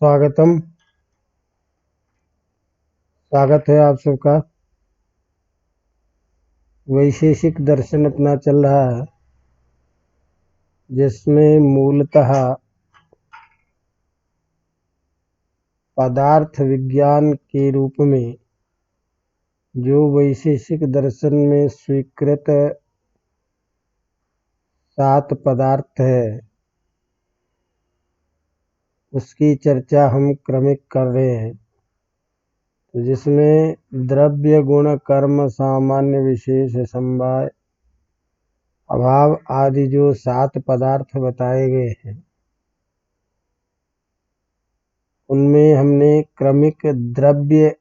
स्वागत है आप सबका। वैशेषिक दर्शन अपना चल रहा है, जिसमें मूलतः पदार्थ विज्ञान के रूप में जो वैशेषिक दर्शन में स्वीकृत 7 पदार्थ है, उसकी चर्चा हम क्रमिक कर रहे हैं। तो जिसमें द्रव्य, गुण, कर्म, सामान्य, विशेष, समवाय, अभाव आदि जो 7 पदार्थ बताए गए हैं, उनमें हमने क्रमिक द्रव्य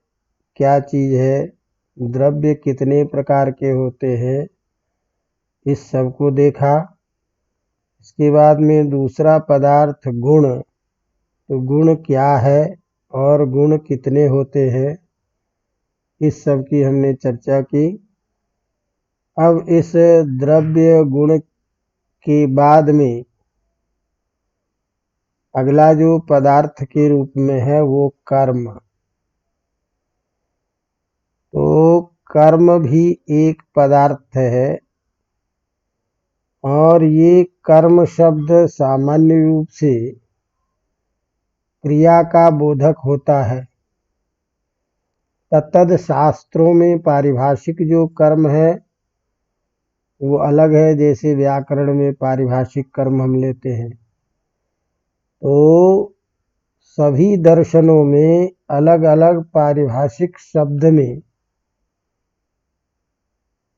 क्या चीज है, द्रव्य कितने प्रकार के होते हैं, इस सब को देखा। इसके बाद में दूसरा पदार्थ गुण, तो गुण क्या है और गुण कितने होते हैं, इस सब की हमने चर्चा की। अब इस द्रव्य गुण के बाद में अगला जो पदार्थ के रूप में है वो कर्म। तो कर्म भी एक पदार्थ है, और ये कर्म शब्द सामान्य रूप से क्रिया का बोधक होता है। तत्तद शास्त्रों में पारिभाषिक जो कर्म है वो अलग है। जैसे व्याकरण में पारिभाषिक कर्म हम लेते हैं, तो सभी दर्शनों में अलग अलग पारिभाषिक शब्द में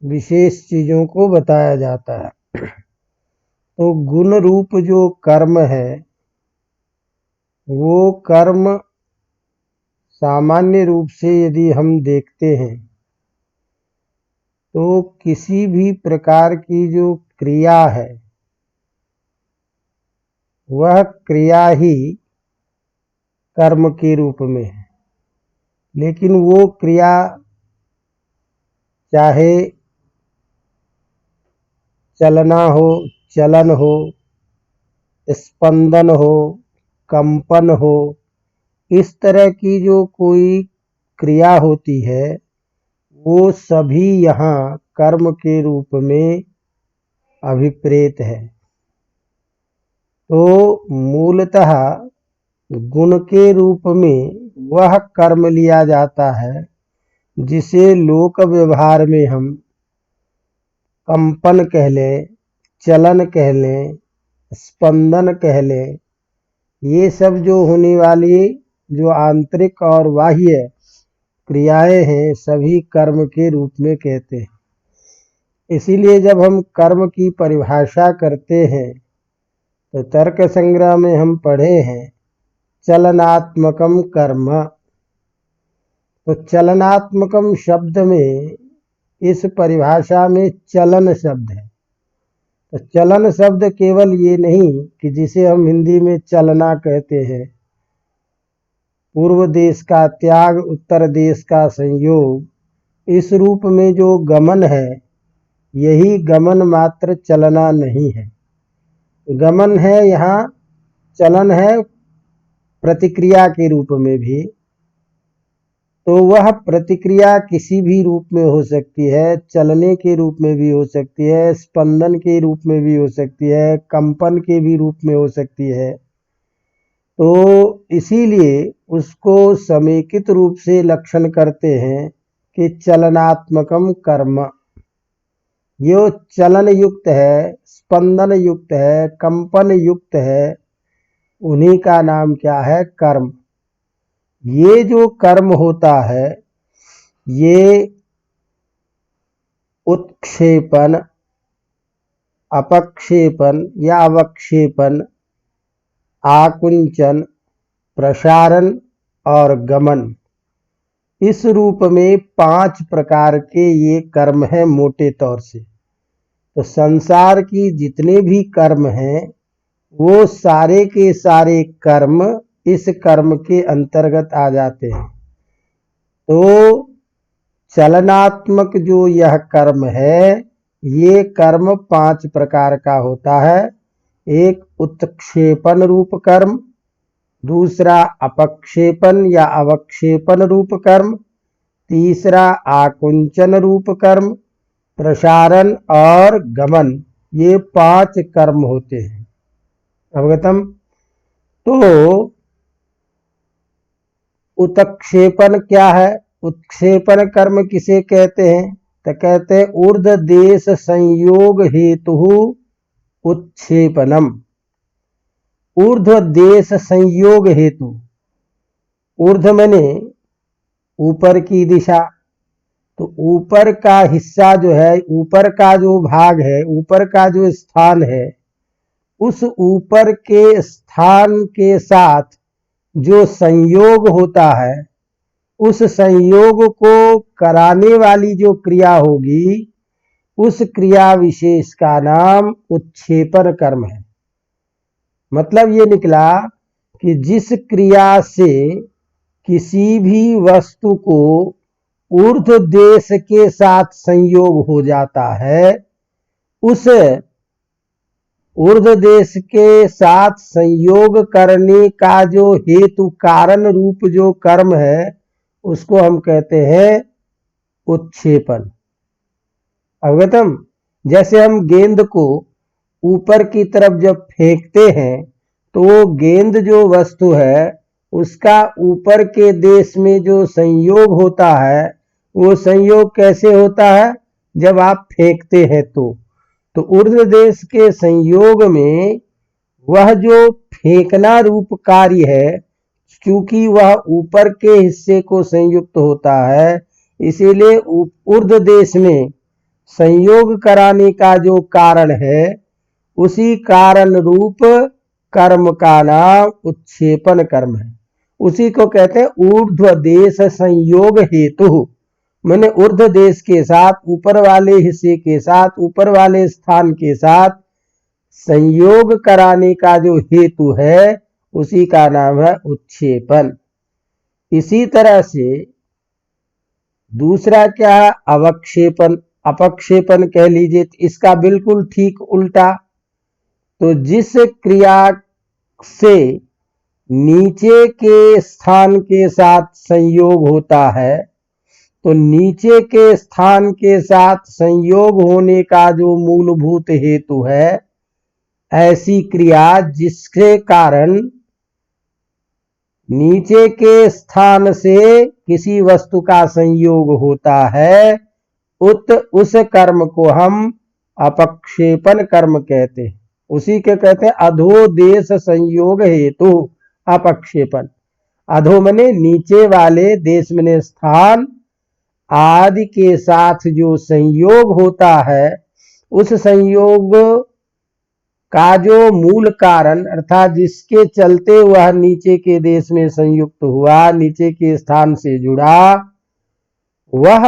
विशेष चीजों को बताया जाता है। तो गुण रूप जो कर्म है, वो कर्म सामान्य रूप से यदि हम देखते हैं तो किसी भी प्रकार की जो क्रिया है वह क्रिया ही कर्म के रूप में है। लेकिन वो क्रिया चाहे चलना हो, चलन हो, स्पंदन हो, कंपन हो, इस तरह की जो कोई क्रिया होती है वो सभी यहाँ कर्म के रूप में अभिप्रेत है। तो मूलतः गुण के रूप में वह कर्म लिया जाता है जिसे लोक व्यवहार में हम कंपन कह लें, चलन कह लें, स्पंदन कह लें। ये सब जो होने वाली जो आंतरिक और बाह्य क्रियाएं हैं, सभी कर्म के रूप में कहते हैं। इसीलिए जब हम कर्म की परिभाषा करते हैं तो तर्क संग्रह में हम पढ़े हैं चलनात्मकम कर्म। तो चलनात्मकम शब्द में, इस परिभाषा में चलन शब्द है। तो चलन शब्द केवल ये नहीं कि जिसे हम हिंदी में चलना कहते हैं, पूर्व देश का त्याग, उत्तर देश का संयोग, इस रूप में जो गमन है, यही गमन मात्र चलना नहीं है। गमन है, यहाँ चलन है प्रतिक्रिया के रूप में भी। तो वह प्रतिक्रिया किसी भी रूप में हो सकती है, चलने के रूप में भी हो सकती है, स्पंदन के रूप में भी हो सकती है, कंपन के भी रूप में हो सकती है। तो इसीलिए उसको समेकित रूप से लक्षण करते हैं कि चलनात्मकम कर्म। जो चलन युक्त है, स्पंदन युक्त है, कंपन युक्त है, उन्हीं का नाम क्या है? कर्म। ये जो कर्म होता है, ये उत्क्षेपण, अपक्षेपण या अवक्षेपण, आकुंचन, प्रसारण और गमन, इस रूप में 5 प्रकार के ये कर्म हैं मोटे तौर से। तो संसार की जितने भी कर्म हैं वो सारे के सारे कर्म इस कर्म के अंतर्गत आ जाते हैं। तो चलनात्मक जो यह कर्म है, ये कर्म 5 प्रकार का होता है। एक उत्क्षेपण रूप कर्म, दूसरा अपक्षेपण या अवक्षेपण रूप कर्म, तीसरा आकुंचन रूप कर्म, प्रसारण और गमन, ये 5 कर्म होते हैं। अवगतम। तो उत्क्षेपण क्या है? उत्क्षेपण कर्म किसे कहते हैं? तो कहते हैं ऊर्ध देश संयोग हेतु उत्क्षेपणम। ऊर्ध देश संयोग हेतु, ऊर्ध मैंने ऊपर की दिशा, तो ऊपर का हिस्सा जो है, ऊपर का जो भाग है, ऊपर का जो स्थान है, उस ऊपर के स्थान के साथ जो संयोग होता है, उस संयोग को कराने वाली जो क्रिया होगी, उस क्रिया विशेष का नाम उत्क्षेपण कर्म है। मतलब ये निकला कि जिस क्रिया से किसी भी वस्तु को ऊर्ध देश के साथ संयोग हो जाता है, उस ऊर्ध देश के साथ संयोग करने का जो हेतु कारण रूप जो कर्म है, उसको हम कहते हैं उत्क्षेपण। अवगतम। जैसे हम गेंद को ऊपर की तरफ जब फेंकते हैं, तो वो गेंद जो वस्तु है, उसका ऊपर के देश में जो संयोग होता है, वो संयोग कैसे होता है? जब आप फेंकते हैं तो ऊर्ध देश के संयोग में वह जो फेंकना रूप कार्य है, क्योंकि वह ऊपर के हिस्से को संयुक्त होता है, इसीलिए ऊर्ध देश में संयोग कराने का जो कारण है, उसी कारण रूप कर्म का नाम उत्क्षेपण कर्म है। उसी को कहते हैं ऊर्ध्व देश संयोग हेतु। मैंने ऊर्ध्व देश के साथ, ऊपर वाले हिस्से के साथ, ऊपर वाले स्थान के साथ संयोग कराने का जो हेतु है, उसी का नाम है उत्क्षेपण। इसी तरह से दूसरा क्या है? अवक्षेपण, अपक्षेपण कह लीजिए, इसका बिल्कुल ठीक उल्टा। तो जिस क्रिया से नीचे के स्थान के साथ संयोग होता है, तो नीचे के स्थान के साथ संयोग होने का जो मूलभूत हेतु है, ऐसी क्रिया जिसके कारण नीचे के स्थान से किसी वस्तु का संयोग होता है, उस कर्म को हम अपक्षेपण कर्म कहते हैं। उसी के कहते हैं अधोदेश संयोग हेतु अपक्षेपण। अधो मने नीचे वाले, देश मने स्थान आदि के साथ जो संयोग होता है, उस संयोग का जो मूल कारण, अर्थात जिसके चलते वह नीचे के देश में संयुक्त हुआ, नीचे के स्थान से जुड़ा, वह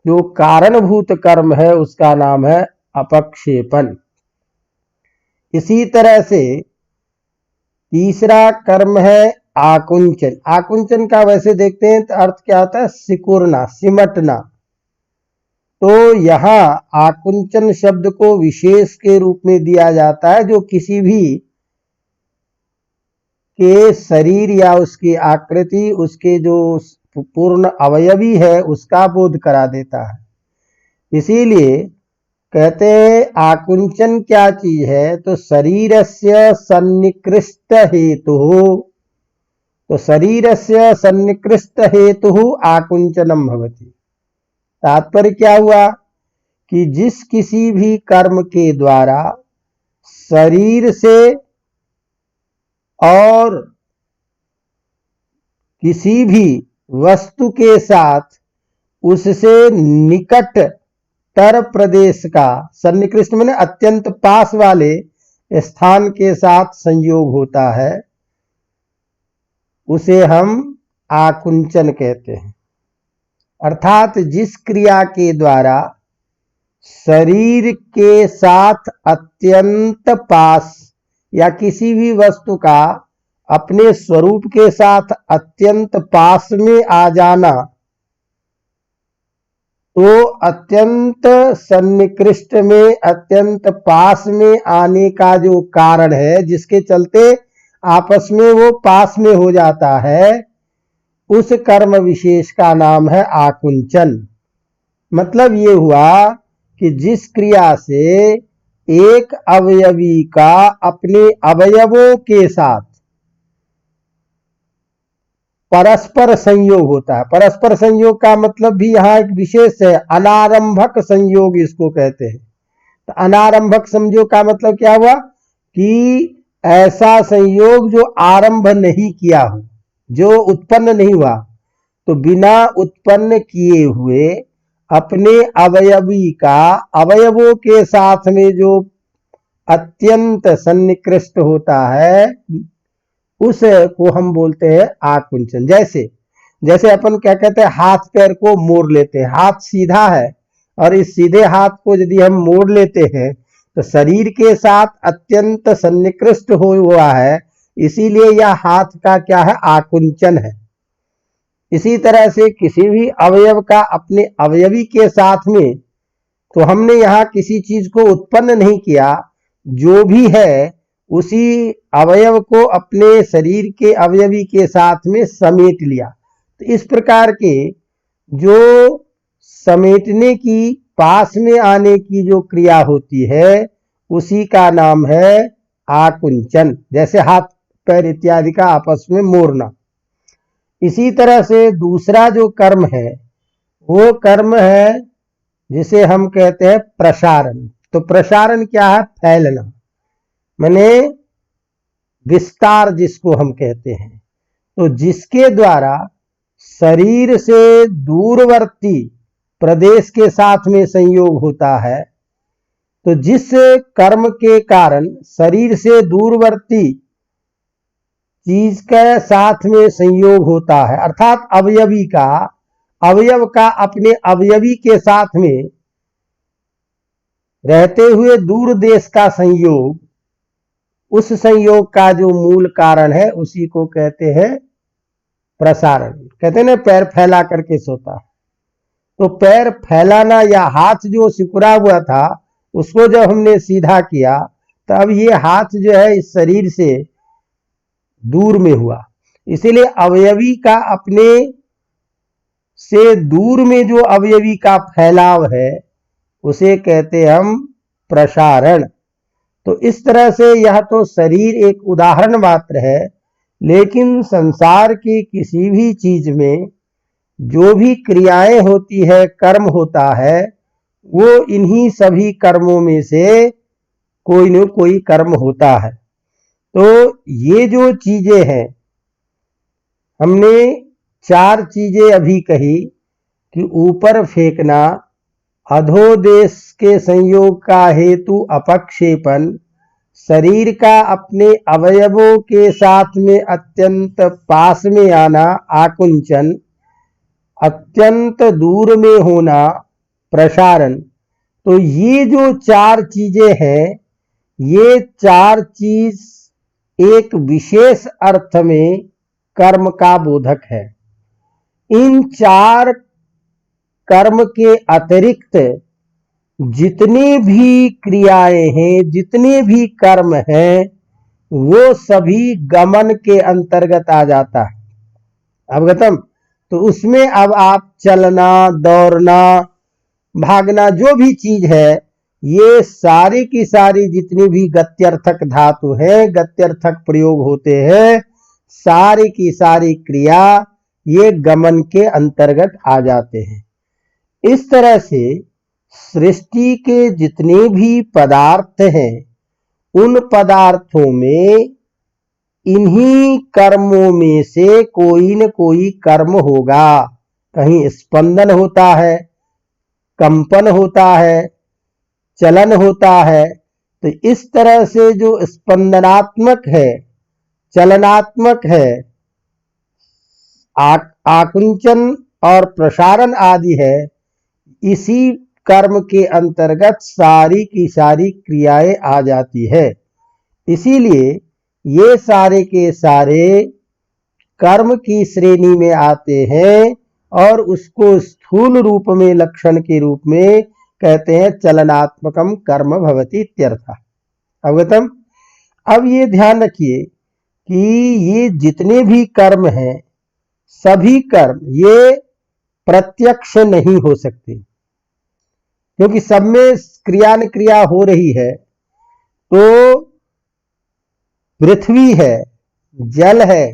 जो कारणभूत कर्म है, उसका नाम है अपक्षेपण। इसी तरह से तीसरा कर्म है आकुंचन। आकुंचन का वैसे देखते हैं तो अर्थ क्या होता है? सिकुड़ना, सिमटना। तो यहां आकुंचन शब्द को विशेष के रूप में दिया जाता है, जो किसी भी के शरीर या उसकी आकृति, उसके जो पूर्ण अवयवी है, उसका बोध करा देता है। इसीलिए कहते हैं आकुंचन क्या चीज है? तो शरीरस्य सन्निकृष्ट हेतु, तो शरीरस्य सन्निकृष्ट हेतु आकुंचनम भवति। तात्पर्य क्या हुआ कि जिस किसी भी कर्म के द्वारा शरीर से और किसी भी वस्तु के साथ उससे निकट तर प्रदेश का, सन्निकृष्ट माने अत्यंत पास वाले स्थान के साथ संयोग होता है, उसे हम आकुंचन कहते हैं। अर्थात जिस क्रिया के द्वारा शरीर के साथ अत्यंत पास या किसी भी वस्तु का अपने स्वरूप के साथ अत्यंत पास में आ जाना, तो अत्यंत सन्निकृष्ट में, अत्यंत पास में आने का जो कारण है, जिसके चलते आपस में वो पास में हो जाता है, उस कर्म विशेष का नाम है आकुंचन। मतलब ये हुआ कि जिस क्रिया से एक अवयवी का अपने अवयवों के साथ परस्पर संयोग होता है। परस्पर संयोग का मतलब भी यहाँ एक विशेष है, अनारंभक संयोग इसको कहते हैं। तो अनारंभक संयोग का मतलब क्या हुआ कि ऐसा संयोग जो आरंभ नहीं किया हो, जो उत्पन्न नहीं हुआ, तो बिना उत्पन्न किए हुए अपने अवयवी का अवयवों के साथ में जो अत्यंत सन्निकृष्ट होता है, उस को हम बोलते हैं आकुंचन। जैसे अपन क्या कहते हैं, हाथ पैर को मोड़ लेते हैं। हाथ सीधा है और इस सीधे हाथ को यदि हम मोड़ लेते हैं तो शरीर के साथ अत्यंत सन्निकृष्ट हुआ है, इसीलिए यह हाथ का क्या है, आकुंचन है। इसी तरह से किसी भी अवयव का अपने अवयवी के साथ में, तो हमने यहाँ किसी चीज को उत्पन्न नहीं किया, जो भी है उसी अवयव को अपने शरीर के अवयवी के साथ में समेट लिया। तो इस प्रकार के जो समेटने की, पास में आने की जो क्रिया होती है, उसी का नाम है आकुंचन। जैसे हाथ पैर इत्यादि का आपस में मोड़ना। इसी तरह से दूसरा जो कर्म है, वो कर्म है जिसे हम कहते हैं प्रसारण। तो प्रसारण क्या है, फैलना, माने विस्तार जिसको हम कहते हैं। तो जिसके द्वारा शरीर से दूरवर्ती प्रदेश के साथ में संयोग होता है, तो जिस कर्म के कारण शरीर से दूरवर्ती चीज के साथ में संयोग होता है, अर्थात अवयव का अपने अवयवी के साथ में रहते हुए दूर देश का संयोग, उस संयोग का जो मूल कारण है उसी को कहते हैं प्रसारण। कहते हैं ना, पैर फैला करके सोता। तो पैर फैलाना या हाथ जो सिकुड़ा हुआ था उसको जब हमने सीधा किया, तो अब ये हाथ जो है इस शरीर से दूर में हुआ। इसीलिए अवयवी का अपने से दूर में जो अवयवी का फैलाव है, उसे कहते हम प्रसारण। तो इस तरह से यह तो शरीर एक उदाहरण मात्र है, लेकिन संसार की किसी भी चीज में जो भी क्रियाएं होती है, कर्म होता है, वो इन्हीं सभी कर्मों में से कोई न कोई कर्म होता है। तो ये जो चीजें हैं, हमने 4 चीजें अभी कही कि ऊपर फेंकना, अधोदेश के संयोग का हेतु अपक्षेपण, शरीर का अपने अवयवों के साथ में अत्यंत पास में आना आकुंचन, अत्यंत दूर में होना प्रसारण। तो ये जो 4 चीजें हैं, ये 4 चीज एक विशेष अर्थ में कर्म का बोधक है। इन 4 कर्म के अतिरिक्त जितनी भी क्रियाएं हैं, जितने भी कर्म हैं, वो सभी गमन के अंतर्गत आ जाता है। अवगतम? तो उसमें अब आप चलना, दौड़ना, भागना, जो भी चीज है, ये सारी की सारी जितनी भी गत्यर्थक धातु है, गत्यर्थक प्रयोग होते हैं, सारी की सारी क्रिया ये गमन के अंतर्गत आ जाते हैं। इस तरह से सृष्टि के जितने भी पदार्थ हैं, उन पदार्थों में इन्हीं कर्मों में से कोई न कोई कर्म होगा। कहीं स्पंदन होता है, कंपन होता है, चलन होता है। तो इस तरह से जो स्पंदनात्मक है, चलनात्मक है, आकुंचन और प्रसारण आदि है, इसी कर्म के अंतर्गत सारी की सारी क्रियाएं आ जाती है। इसीलिए ये सारे के सारे कर्म की श्रेणी में आते हैं और उसको स्थूल रूप में, लक्षण के रूप में कहते हैं चलनात्मकम कर्म भवति इत्यर्थ। अवगतम? अब ये ध्यान रखिए कि ये जितने भी कर्म हैं, सभी कर्म ये प्रत्यक्ष नहीं हो सकते, क्योंकि सब में क्रिया न क्रिया हो रही है। तो पृथ्वी है, जल है,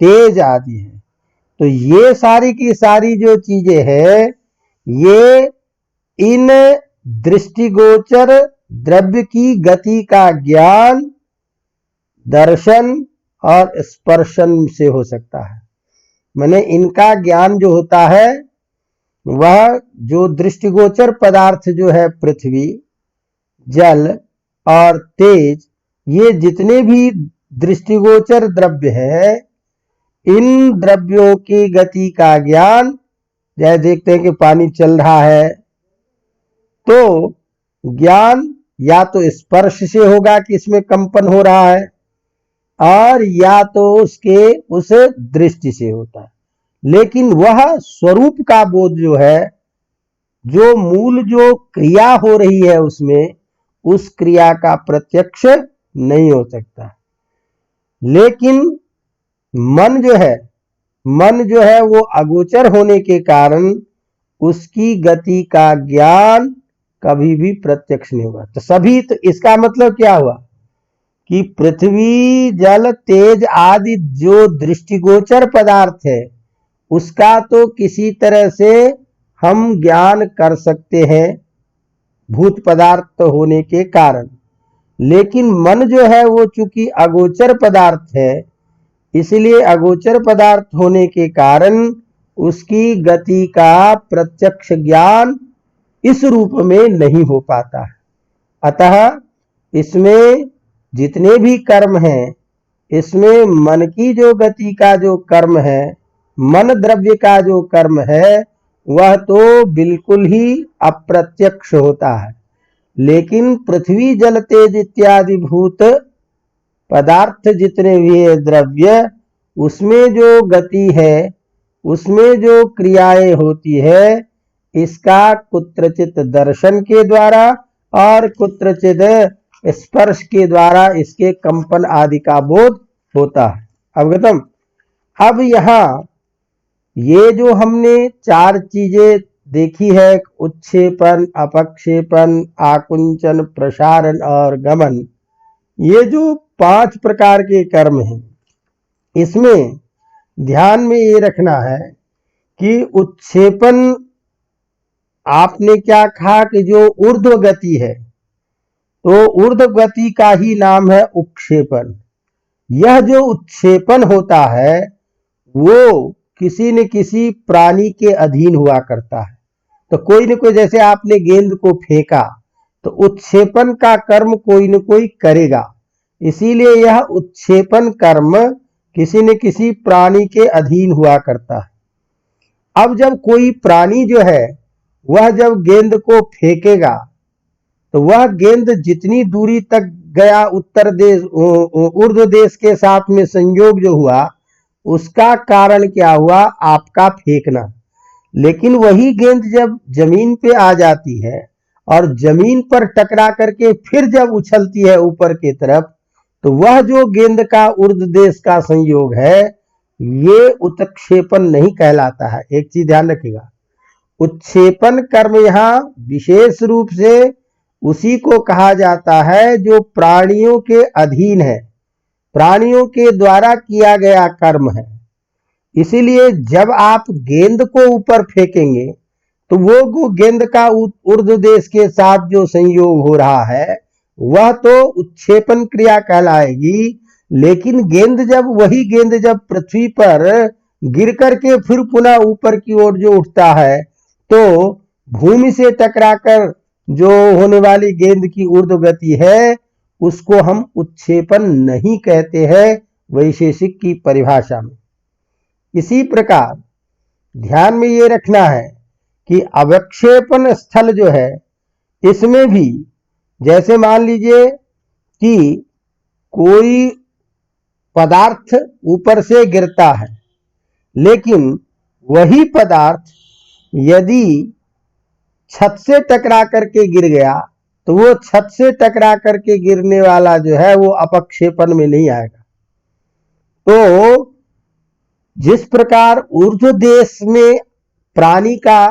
तेज आदि है, तो ये सारी की सारी जो चीजें हैं, ये इन दृष्टिगोचर द्रव्य की गति का ज्ञान दर्शन और स्पर्शन से हो सकता है। माने इनका ज्ञान जो होता है, वह जो दृष्टिगोचर पदार्थ जो है पृथ्वी, जल और तेज, ये जितने भी दृष्टिगोचर द्रव्य है, इन द्रव्यों की गति का ज्ञान, जैसे देखते हैं कि पानी चल रहा है, तो ज्ञान या तो स्पर्श से होगा कि इसमें कंपन हो रहा है, और या तो उसके उस दृष्टि से होता है। लेकिन वह स्वरूप का बोध जो है, जो मूल जो क्रिया हो रही है उसमें, उस क्रिया का प्रत्यक्ष नहीं हो सकता। लेकिन मन जो है वो अगोचर होने के कारण उसकी गति का ज्ञान कभी भी प्रत्यक्ष नहीं होगा। तो सभी, तो इसका मतलब क्या हुआ कि पृथ्वी, जल, तेज आदि जो दृष्टिगोचर पदार्थ है, उसका तो किसी तरह से हम ज्ञान कर सकते हैं भूत पदार्थ होने के कारण। लेकिन मन जो है वो चूंकि अगोचर पदार्थ है, इसलिए अगोचर पदार्थ होने के कारण उसकी गति का प्रत्यक्ष ज्ञान इस रूप में नहीं हो पाता है। अतः इसमें जितने भी कर्म हैं, इसमें मन की जो गति का जो कर्म है, मन द्रव्य का जो कर्म है, वह तो बिल्कुल ही अप्रत्यक्ष होता है। लेकिन पृथ्वी, जल, तेज इत्यादि भूत पदार्थ जितने भी है द्रव्य, उसमें जो गति है, उसमें जो क्रियाएं होती है, इसका कुत्रचित दर्शन के द्वारा और कुत्रचित स्पर्श के द्वारा इसके कंपन आदि का बोध होता है। अवगतम। अब यहां ये जो हमने चार चीजें देखी है, उत्क्षेपण, अपक्षेपण, आकुंचन, प्रसारण और गमन, ये जो 5 प्रकार के कर्म हैं, इसमें ध्यान में ये रखना है कि उत्क्षेपण आपने क्या कहा कि जो ऊर्ध्व गति है, तो ऊर्ध्व गति का ही नाम है उत्क्षेपण। यह जो उत्क्षेपण होता है, वो किसी न किसी प्राणी के अधीन हुआ करता है। तो कोई न कोई, जैसे आपने गेंद को फेंका, तो उत्क्षेपण का कर्म कोई न कोई करेगा। इसीलिए यह उत्क्षेपण कर्म किसी न किसी प्राणी के अधीन हुआ करता है। अब जब कोई प्राणी जो है, वह जब गेंद को फेंकेगा, तो वह गेंद जितनी दूरी तक गया, उत्तर देश, ऊर्ध्व देश के साथ में संयोग जो हुआ, उसका कारण क्या हुआ? आपका फेंकना। लेकिन वही गेंद जब जमीन पे आ जाती है और जमीन पर टकरा करके फिर जब उछलती है ऊपर की तरफ, तो वह जो गेंद का ऊर्ध्व देश का संयोग है, ये उत्क्षेपण नहीं कहलाता है। एक चीज ध्यान रखिएगा, उत्क्षेपण कर्म यहां विशेष रूप से उसी को कहा जाता है जो प्राणियों के अधीन है, प्राणियों के द्वारा किया गया कर्म है। इसीलिए जब आप गेंद को ऊपर फेंकेंगे, तो वो गेंद का ऊर्ध्व देश के साथ जो संयोग हो रहा है, वह तो उत्क्षेपण क्रिया कहलाएगी। लेकिन वही गेंद जब पृथ्वी पर गिर करके फिर पुनः ऊपर की ओर जो उठता है, तो भूमि से टकराकर जो होने वाली गेंद की ऊर्ध्व गति है, उसको हम उत्क्षेपण नहीं कहते हैं वैशेषिक की परिभाषा में। इसी प्रकार ध्यान में ये रखना है कि अवक्षेपण स्थल जो है, इसमें भी जैसे मान लीजिए कि कोई पदार्थ ऊपर से गिरता है, लेकिन वही पदार्थ यदि छत से टकरा करके गिर गया, तो वो छत से टकरा करके गिरने वाला जो है वो अपक्षेपण में नहीं आएगा। तो जिस प्रकार ऊर्ध्व देश में प्राणी का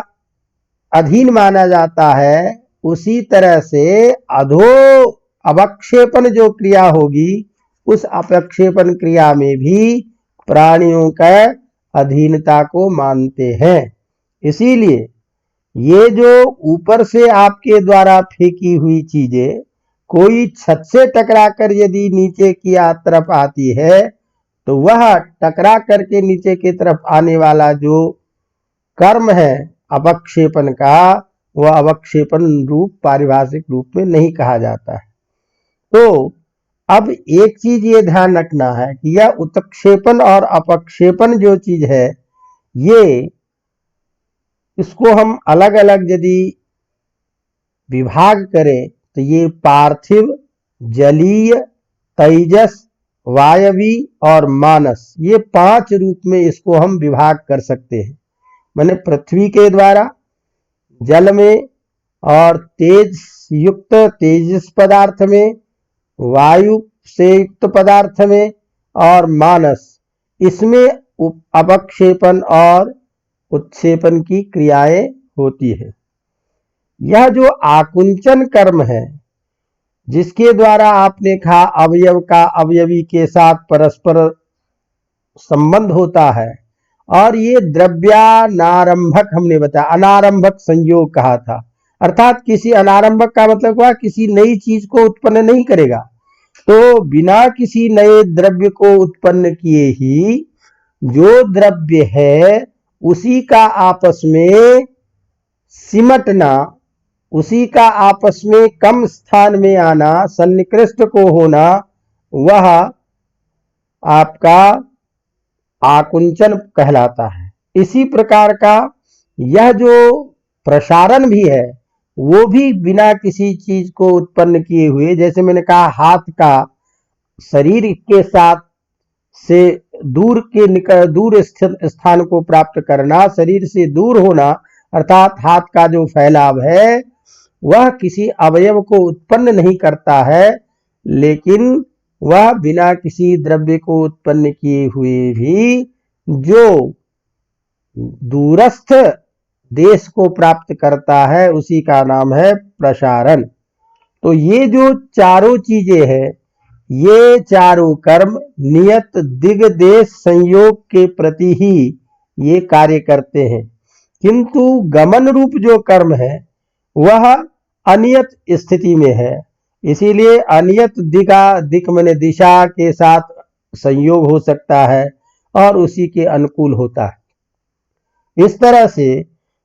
अधीन माना जाता है, उसी तरह से अधो अवक्षेपण जो क्रिया होगी, उस अपक्षेपण क्रिया में भी प्राणियों का अधीनता को मानते हैं। इसीलिए ये जो ऊपर से आपके द्वारा फेंकी हुई चीजें कोई छत से टकरा कर यदि नीचे की तरफ आती है, तो वह टकरा करके नीचे की तरफ आने वाला जो कर्म है अवक्षेपण का, वह अवक्षेपण रूप पारिभाषिक रूप में नहीं कहा जाता है। तो अब एक चीज ये ध्यान रखना है कि यह उत्क्षेपण और अपक्षेपण जो चीज है, ये इसको हम अलग अलग यदि विभाग करें तो ये पार्थिव, जलीय, तेजस, वायवी और मानस, ये 5 रूप में इसको हम विभाग कर सकते हैं। माने पृथ्वी के द्वारा, जल में, और तेज युक्त तेजस पदार्थ में, वायु से युक्त पदार्थ में, और मानस, इसमें अपक्षेपण और उत्क्षेपण की क्रियाएं होती है। यह जो आकुंचन कर्म है, जिसके द्वारा आपने कहा अवयव का अवयवी के साथ परस्पर संबंध होता है, और ये द्रव्यानारंभक हमने बताया, अनारंभक संयोग कहा था, अर्थात किसी अनारंभक का मतलब हुआ किसी नई चीज को उत्पन्न नहीं करेगा। तो बिना किसी नए द्रव्य को उत्पन्न किए ही जो द्रव्य है उसी का आपस में सिमटना, उसी का आपस में कम स्थान में आना, सन्निकृष्ट को होना, वह आपका आकुंचन कहलाता है। इसी प्रकार का यह जो प्रसारण भी है, वो भी बिना किसी चीज को उत्पन्न किए हुए, जैसे मैंने कहा हाथ का शरीर के साथ से दूर स्थित स्थान को प्राप्त करना, शरीर से दूर होना, अर्थात हाथ का जो फैलाव है वह किसी अवयव को उत्पन्न नहीं करता है, लेकिन वह बिना किसी द्रव्य को उत्पन्न किए हुए भी जो दूरस्थ देश को प्राप्त करता है, उसी का नाम है प्रसारण। तो ये जो चारों चीजें हैं, ये चारों कर्म नियत दिग्देश संयोग के प्रति ही ये कार्य करते हैं, किंतु गमन रूप जो कर्म है वह अनियत स्थिति में है। इसीलिए अनियत दिक माने दिशा के साथ संयोग हो सकता है और उसी के अनुकूल होता है। इस तरह से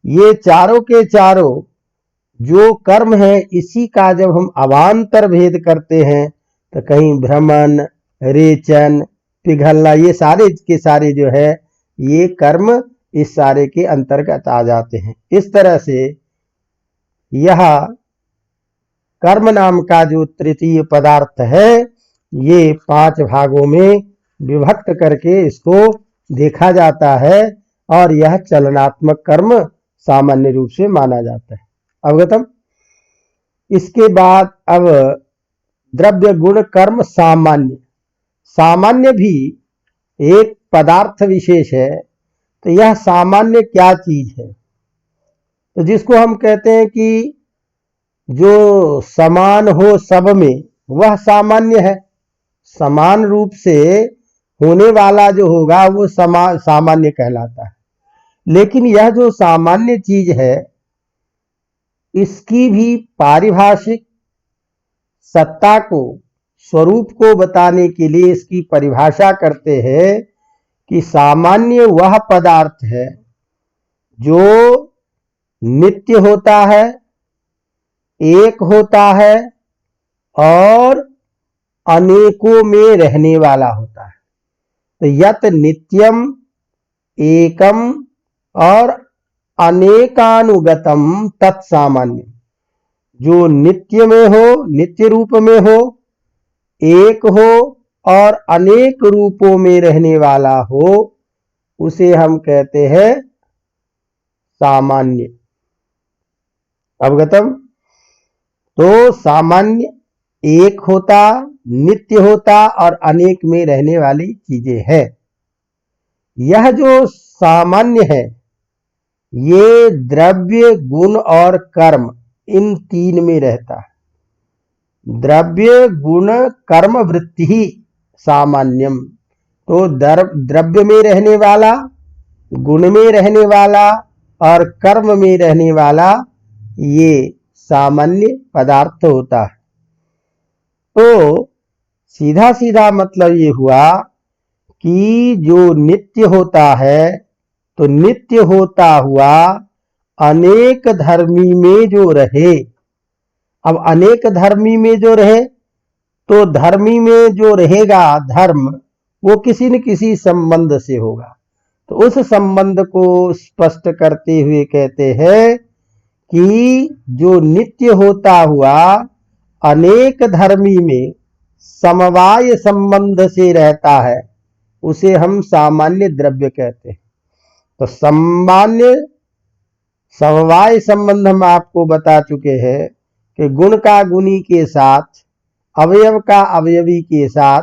ये चारों के चारों जो कर्म है, इसी का जब हम अवान्तर भेद करते हैं तो कहीं भ्रमण, रेचन, पिघलना, ये सारे के सारे जो है ये कर्म इस सारे के अंतर्गत आ जाते हैं। इस तरह से यह कर्म नाम का जो तृतीय पदार्थ है, ये 5 भागों में विभक्त करके इसको देखा जाता है, और यह चलनात्मक कर्म सामान्य रूप से माना जाता है। अवगतम। इसके बाद अब द्रव्य गुण कर्म सामान्य। सामान्य भी एक पदार्थ विशेष है, तो यह सामान्य क्या चीज है? तो जिसको हम कहते हैं कि जो समान हो सब में, वह सामान्य है। समान रूप से होने वाला जो होगा वो सामान्य कहलाता है। लेकिन यह जो सामान्य चीज है, इसकी भी पारिभाषिक सत्ता को, स्वरूप को बताने के लिए इसकी परिभाषा करते हैं कि सामान्य वह पदार्थ है जो नित्य होता है, एक होता है और अनेकों में रहने वाला होता है। तो यत नित्यम, एकम और अनेकानुगतम तत्सामान्य, जो नित्य में हो, नित्य रूप में हो, एक हो और अनेक रूपों में रहने वाला हो, उसे हम कहते हैं सामान्य। अवगतम। तो सामान्य एक होता, नित्य होता और अनेक में रहने वाली चीजें हैं। यह जो सामान्य है ये द्रव्य, गुण और कर्म इन तीन में रहता है। द्रव्य, गुण, कर्म, वृत्ति ही सामान्यम। तो द्रव्य में रहने वाला, गुण में रहने वाला और कर्म में रहने वाला ये सामान्य पदार्थ होता है। तो सीधा सीधा मतलब ये हुआ कि जो नित्य होता है, तो नित्य होता हुआ अनेक धर्मी में जो रहे। अब अनेक धर्मी में जो रहे, तो धर्मी में जो रहेगा धर्म, वो किसी न किसी संबंध से होगा। तो उस संबंध को स्पष्ट करते हुए कहते हैं कि जो नित्य होता हुआ अनेक धर्मी में समवाय संबंध से रहता है, उसे हम सामान्य द्रव्य कहते हैं। तो सामान्य समवाय संबंध हम आपको बता चुके हैं कि गुण का गुणी के साथ, अवयव का अवयवी के साथ,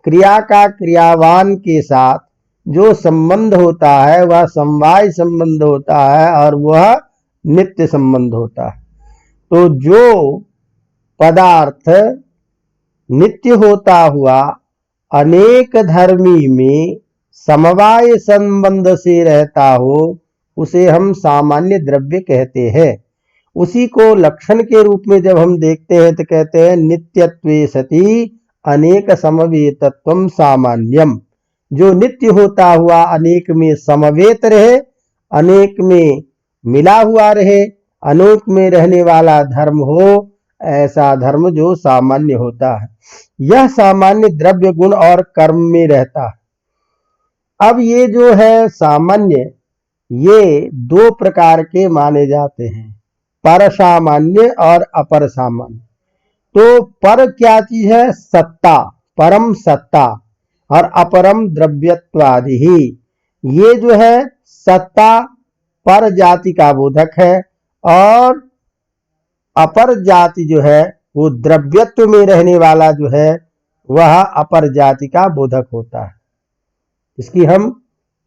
क्रिया का क्रियावान के साथ जो संबंध होता है वह समवाय संबंध होता है और वह नित्य संबंध होता है। तो जो पदार्थ नित्य होता हुआ अनेक धर्मी में समवाय संबंध से रहता हो, उसे हम सामान्य द्रव्य कहते हैं। उसी को लक्षण के रूप में जब हम देखते हैं तो कहते हैं नित्यत्वे सति अनेक समवेतत्वम सामान्यम। जो नित्य होता हुआ अनेक में समवेत रहे, अनेक में मिला हुआ रहे, अनेक में रहने वाला धर्म हो, ऐसा धर्म जो सामान्य होता है, यह सामान्य द्रव्य, गुण और कर्म में रहता है। अब ये जो है सामान्य, ये दो प्रकार के माने जाते हैं, पर सामान्य और अपर सामान्य। तो पर क्या चीज है? सत्ता, परम सत्ता, और अपरम द्रव्यत्वादि ही। ये जो है सत्ता पर जाति का बोधक है और अपर जाति जो है वो द्रव्यत्व में रहने वाला जो है वह अपर जाति का बोधक होता है। इसकी हम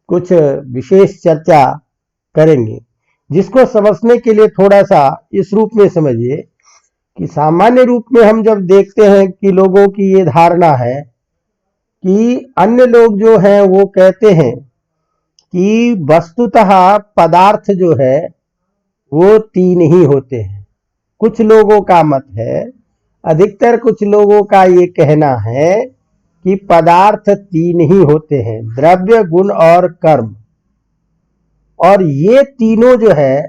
कुछ विशेष चर्चा करेंगे, जिसको समझने के लिए थोड़ा सा इस रूप में समझिए कि सामान्य रूप में हम जब देखते हैं कि लोगों की ये धारणा है कि अन्य लोग जो हैं वो कहते हैं कि वस्तुतः पदार्थ जो है वो तीन ही होते हैं। कुछ लोगों का मत है, अधिकतर कुछ लोगों का ये कहना है कि पदार्थ तीन ही होते हैं, द्रव्य, गुण और कर्म। और ये तीनों जो है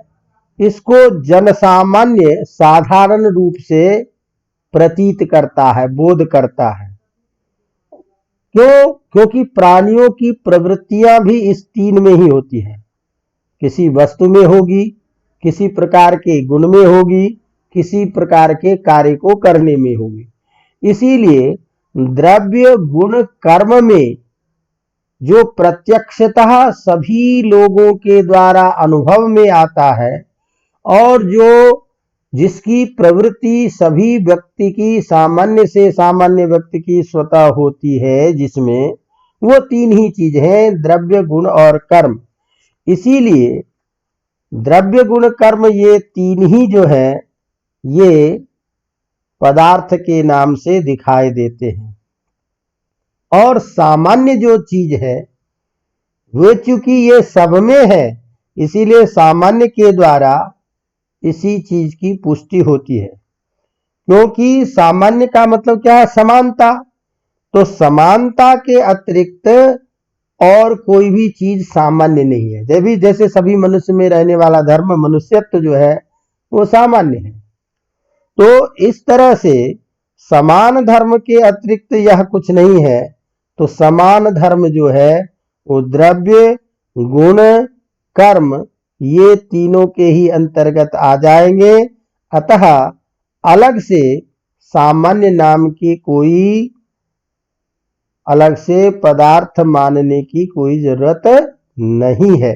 इसको जनसामान्य साधारण रूप से प्रतीत करता है, बोध करता है। क्यों? क्योंकि प्राणियों की प्रवृत्तियां भी इस तीन में ही होती है। किसी वस्तु में होगी, किसी प्रकार के गुण में होगी, किसी प्रकार के कार्य को करने में होगी। इसीलिए द्रव्य, गुण, कर्म में जो प्रत्यक्षतः सभी लोगों के द्वारा अनुभव में आता है और जो जिसकी प्रवृत्ति सभी व्यक्ति की, सामान्य से सामान्य व्यक्ति की स्वतः होती है, जिसमें वो तीन ही चीज हैं, द्रव्य, गुण और कर्म। इसीलिए द्रव्य, गुण, कर्म ये तीन ही जो है ये पदार्थ के नाम से दिखाई देते हैं। और सामान्य जो चीज है वो चूंकि ये सब में है, इसीलिए सामान्य के द्वारा इसी चीज की पुष्टि होती है। क्योंकि सामान्य का मतलब क्या है? समानता। तो समानता के अतिरिक्त और कोई भी चीज सामान्य नहीं है। जैसे सभी मनुष्य में रहने वाला धर्म मनुष्यत्व जो है वो सामान्य है। तो इस तरह से समान धर्म के अतिरिक्त यह कुछ नहीं है। तो समान धर्म जो है वो द्रव्य, गुण, कर्म ये तीनों के ही अंतर्गत आ जाएंगे। अतः अलग से सामान्य नाम की कोई, अलग से पदार्थ मानने की कोई जरूरत नहीं है।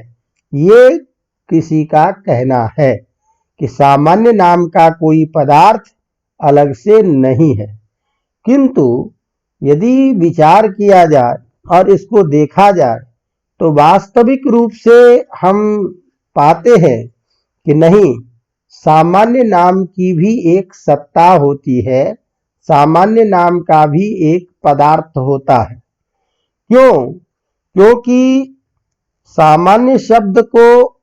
ये किसी का कहना है कि सामान्य नाम का कोई पदार्थ अलग से नहीं है। किंतु यदि विचार किया जाए और इसको देखा जाए तो वास्तविक रूप से हम पाते हैं कि नहीं, सामान्य नाम की भी एक सत्ता होती है, सामान्य नाम का भी एक पदार्थ होता है। क्यों? क्योंकि सामान्य शब्द को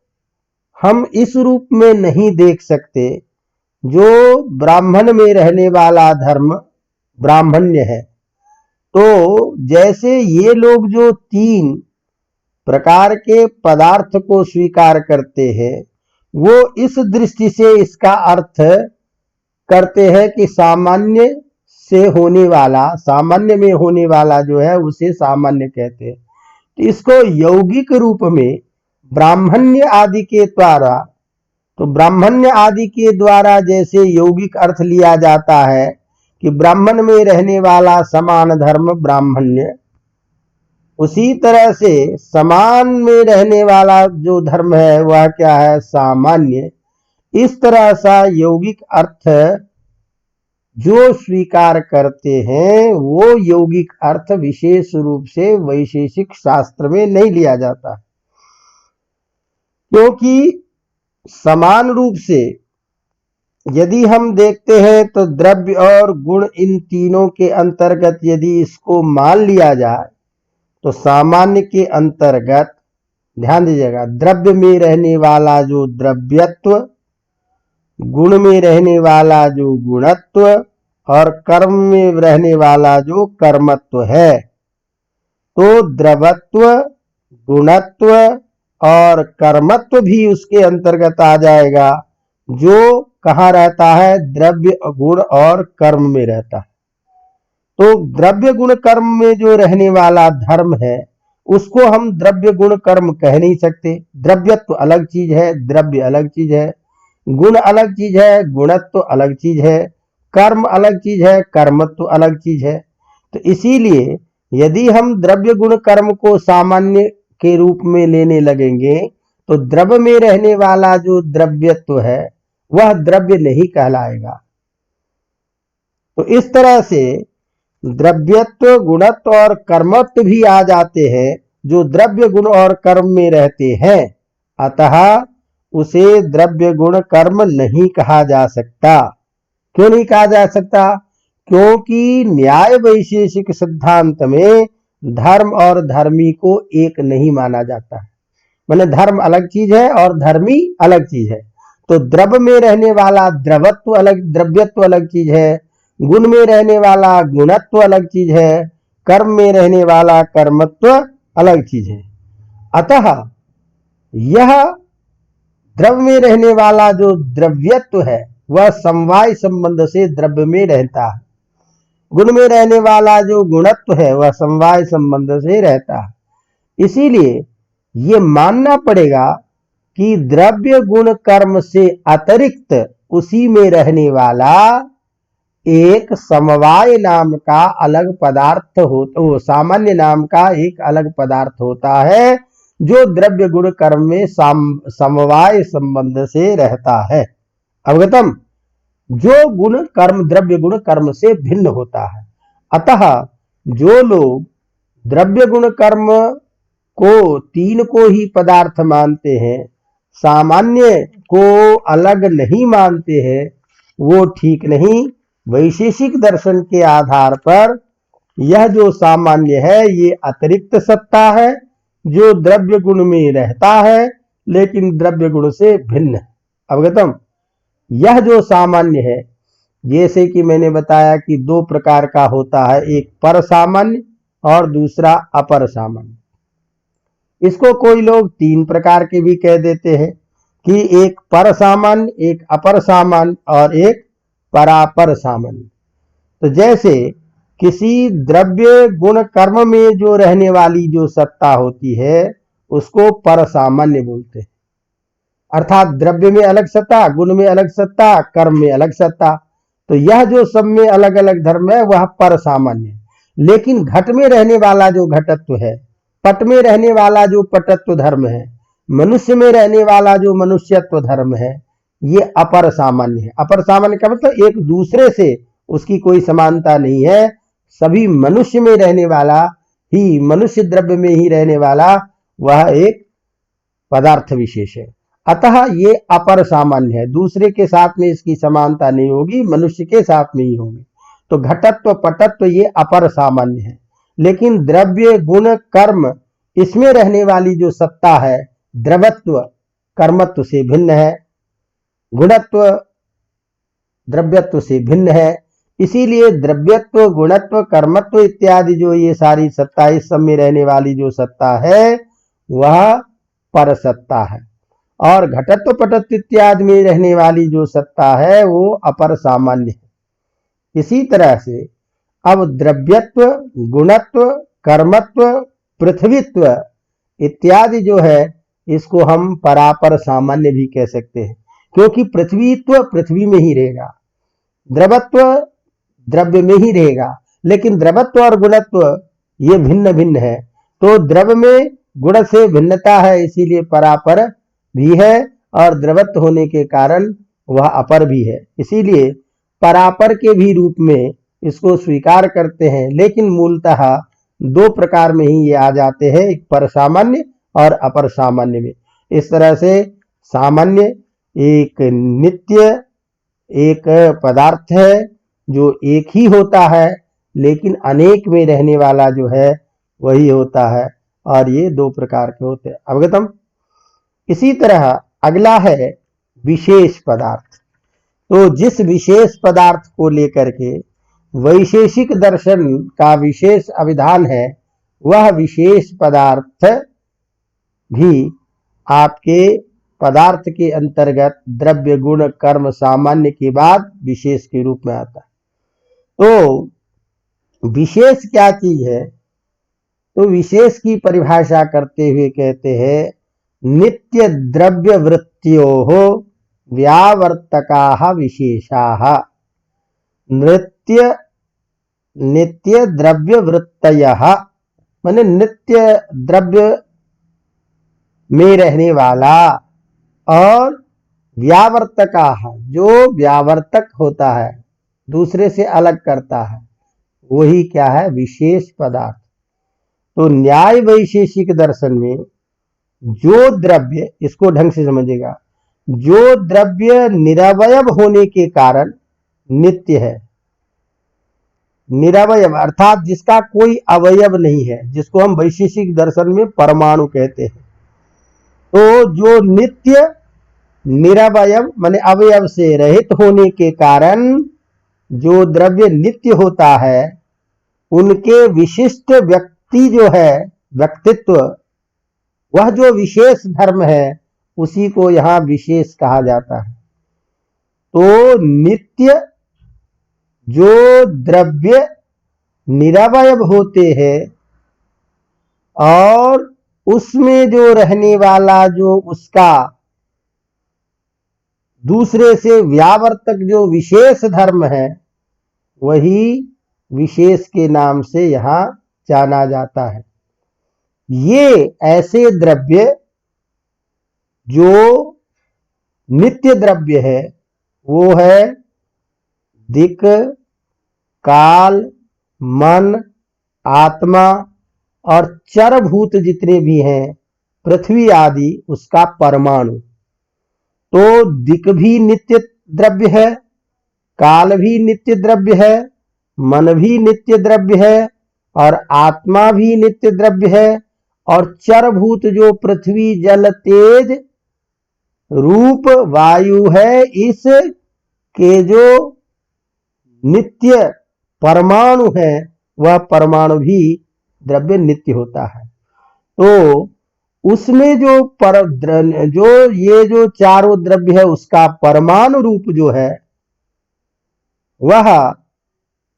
हम इस रूप में नहीं देख सकते। जो ब्राह्मण में रहने वाला धर्म ब्राह्मण्य है, तो जैसे ये लोग जो 3 प्रकार के पदार्थ को स्वीकार करते हैं, वो इस दृष्टि से इसका अर्थ करते हैं कि सामान्य से होने वाला, सामान्य में होने वाला जो है उसे सामान्य कहते हैं। तो इसको यौगिक रूप में ब्राह्मण्य आदि के द्वारा, तो ब्राह्मण्य आदि के द्वारा जैसे यौगिक अर्थ लिया जाता है कि ब्राह्मण में रहने वाला समान धर्म ब्राह्मण्य, उसी तरह से समान में रहने वाला जो धर्म है वह क्या है? सामान्य। इस तरह सा यौगिक अर्थ जो स्वीकार करते हैं वो यौगिक अर्थ विशेष रूप से वैशेषिक शास्त्र में नहीं लिया जाता, क्योंकि समान रूप से यदि हम देखते हैं तो द्रव्य और गुण इन तीनों के अंतर्गत यदि इसको मान लिया जाए तो सामान्य के अंतर्गत, ध्यान दीजिएगा, द्रव्य में रहने वाला जो द्रव्यत्व, गुण में रहने वाला जो गुणत्व और कर्म में रहने वाला जो कर्मत्व है, तो द्रवत्व, गुणत्व और कर्मत्व भी उसके अंतर्गत आ जाएगा, जो कहाँ रहता है? द्रव्य, गुण और कर्म में रहता है। तो द्रव्य गुण कर्म में जो रहने वाला धर्म है उसको हम द्रव्य गुण कर्म कह नहीं सकते। द्रव्यत्व अलग चीज है, द्रव्य अलग चीज है, गुण अलग चीज है, गुणत्व अलग चीज है, कर्म अलग चीज है, कर्मत्व अलग चीज है। तो इसीलिए यदि हम द्रव्य गुण कर्म को सामान्य के रूप में लेने लगेंगे तो द्रव्य में रहने वाला जो द्रव्यत्व है वह द्रव्य नहीं कहलाएगा। तो इस तरह से द्रव्यत्व, गुणत्व और कर्मत्व भी आ जाते हैं जो द्रव्य गुण और कर्म में रहते हैं, अतः उसे द्रव्य गुण कर्म नहीं कहा जा सकता। क्यों नहीं कहा जा सकता? क्योंकि न्याय वैशेषिक सिद्धांत में धर्म और धर्मी को एक नहीं माना जाता है। माने धर्म अलग चीज है और धर्मी अलग चीज है। तो द्रव्य में रहने वाला द्रवत्व अलग, द्रव्यत्व अलग चीज है, गुण में रहने वाला गुणत्व अलग चीज है, कर्म में रहने वाला कर्मत्व अलग चीज है। अतः यह द्रव्य में रहने वाला जो द्रव्यत्व है वह समवाय संबंध से द्रव्य में रहता है, गुण में रहने वाला जो गुणत्व है वह समवाय संबंध से रहता है। इसीलिए ये मानना पड़ेगा कि द्रव्य गुण कर्म से अतिरिक्त उसी में रहने वाला एक समवाय नाम का अलग पदार्थ होता, वो सामान्य नाम का एक अलग पदार्थ होता है जो द्रव्य गुण कर्म में समवाय संबंध से रहता है। अवगतम? जो गुण कर्म द्रव्य गुण कर्म से भिन्न होता है। अतः जो लोग द्रव्य गुण कर्म को 3 को ही पदार्थ मानते हैं, सामान्य को अलग नहीं मानते हैं, वो ठीक नहीं। वैशेषिक दर्शन के आधार पर यह जो सामान्य है ये अतिरिक्त सत्ता है जो द्रव्य गुण में रहता है लेकिन द्रव्य गुण से भिन्न है। अवगतम? यह जो सामान्य है, जैसे कि मैंने बताया कि 2 प्रकार का होता है, एक पर सामान्य और दूसरा अपर सामान्य। इसको कोई लोग 3 प्रकार के भी कह देते हैं कि एक पर सामान्य, एक अपर सामान्य और एक परापर सामान्य। तो जैसे किसी द्रव्य गुण कर्म में जो रहने वाली जो सत्ता होती है उसको पर सामान्य बोलते हैं, अर्थात द्रव्य में अलग सत्ता, गुण में अलग सत्ता, कर्म में अलग सत्ता। तो यह जो सब में अलग अलग धर्म है वह पर सामान्य है। लेकिन घट में रहने वाला जो घटत्व है, पट में रहने वाला जो पटत्व धर्म है, मनुष्य में रहने वाला जो मनुष्यत्व धर्म है, ये अपर सामान्य है। अपर सामान्य का मतलब एक दूसरे से उसकी कोई समानता नहीं है। सभी मनुष्य में रहने वाला ही, मनुष्य द्रव्य में ही रहने वाला वह एक पदार्थ विशेष है। अतः ये अपर सामान्य है, दूसरे के साथ में इसकी समानता नहीं होगी, मनुष्य के साथ में ही होगी। तो घटत्व पटत्व ये अपर सामान्य है। लेकिन द्रव्य गुण कर्म इसमें रहने वाली जो सत्ता है, द्रवत्व कर्मत्व से भिन्न है, गुणत्व द्रव्यत्व से भिन्न है। इसीलिए द्रव्यत्व गुणत्व कर्मत्व इत्यादि जो ये सारी सत्ता, इस सब में रहने वाली जो सत्ता है वह पर सत्ता है, और घटत्व पटत्व इत्यादि में रहने वाली जो सत्ता है वो अपर सामान्य है। इसी तरह से अब द्रव्यत्व गुणत्व कर्मत्व पृथ्वीत्व इत्यादि जो है इसको हम परापर सामान्य भी कह सकते हैं, क्योंकि पृथ्वीत्व पृथ्वी में ही रहेगा, द्रवत्व द्रव्य में ही रहेगा, लेकिन द्रवत्व और गुणत्व ये भिन्न भिन्न है। तो द्रव्य में गुण से भिन्नता है, इसीलिए परापर भी है, और द्रवत्व होने के कारण वह अपर भी है। इसीलिए परापर के भी रूप में इसको स्वीकार करते हैं, लेकिन मूलतः दो प्रकार में ही ये आ जाते हैं, एक पर सामान्य और अपर सामान्य में। इस तरह से सामान्य एक नित्य एक पदार्थ है जो एक ही होता है, लेकिन अनेक में रहने वाला जो है वही होता है, और ये दो प्रकार के होते हैं। अवगतम। इसी तरह अगला है विशेष पदार्थ। तो जिस विशेष पदार्थ को लेकर के वैशेषिक दर्शन का विशेष अभिधान है, वह विशेष पदार्थ भी आपके पदार्थ के अंतर्गत द्रव्य गुण कर्म सामान्य के बाद विशेष के रूप में आता है। तो विशेष क्या चीज है? तो विशेष की परिभाषा करते हुए कहते हैं नित्य द्रव्य वृत्त्योः व्यावर्तकाः विशेषाः। नित्य द्रव्य वृत्तयः माने नित्य द्रव्य में रहने वाला, और व्यावर्तकाः जो व्यावर्तक होता है, दूसरे से अलग करता है, वही क्या है? विशेष पदार्थ। तो न्याय वैशेषिक दर्शन में जो द्रव्य, इसको ढंग से समझेगा, जो द्रव्य निरवयव होने के कारण नित्य है, निरवयव अर्थात जिसका कोई अवयव नहीं है, जिसको हम वैशेषिक दर्शन में परमाणु कहते हैं। तो जो नित्य निरवयव माने अवयव से रहित होने के कारण जो द्रव्य नित्य होता है, उनके विशिष्ट व्यक्ति जो है, व्यक्तित्व, वह जो विशेष धर्म है, उसी को यहां विशेष कहा जाता है। तो नित्य जो द्रव्य निरवयव होते हैं और उसमें जो रहने वाला जो उसका दूसरे से व्यावर्तक जो विशेष धर्म है, वही विशेष के नाम से यहां जाना जाता है। ये ऐसे द्रव्य जो नित्य द्रव्य है, वो है दिक् काल मन आत्मा और चरभूत जितने भी हैं, पृथ्वी आदि, उसका परमाणु। तो दिक् भी नित्य द्रव्य है, काल भी नित्य द्रव्य है, मन भी नित्य द्रव्य है, और आत्मा भी नित्य द्रव्य है, और चरभूत जो पृथ्वी जल तेज रूप वायु है, इस के जो नित्य परमाणु है, वह परमाणु भी द्रव्य नित्य होता है। तो उसमें जो ये जो चारों द्रव्य है, उसका परमाणु रूप जो है वह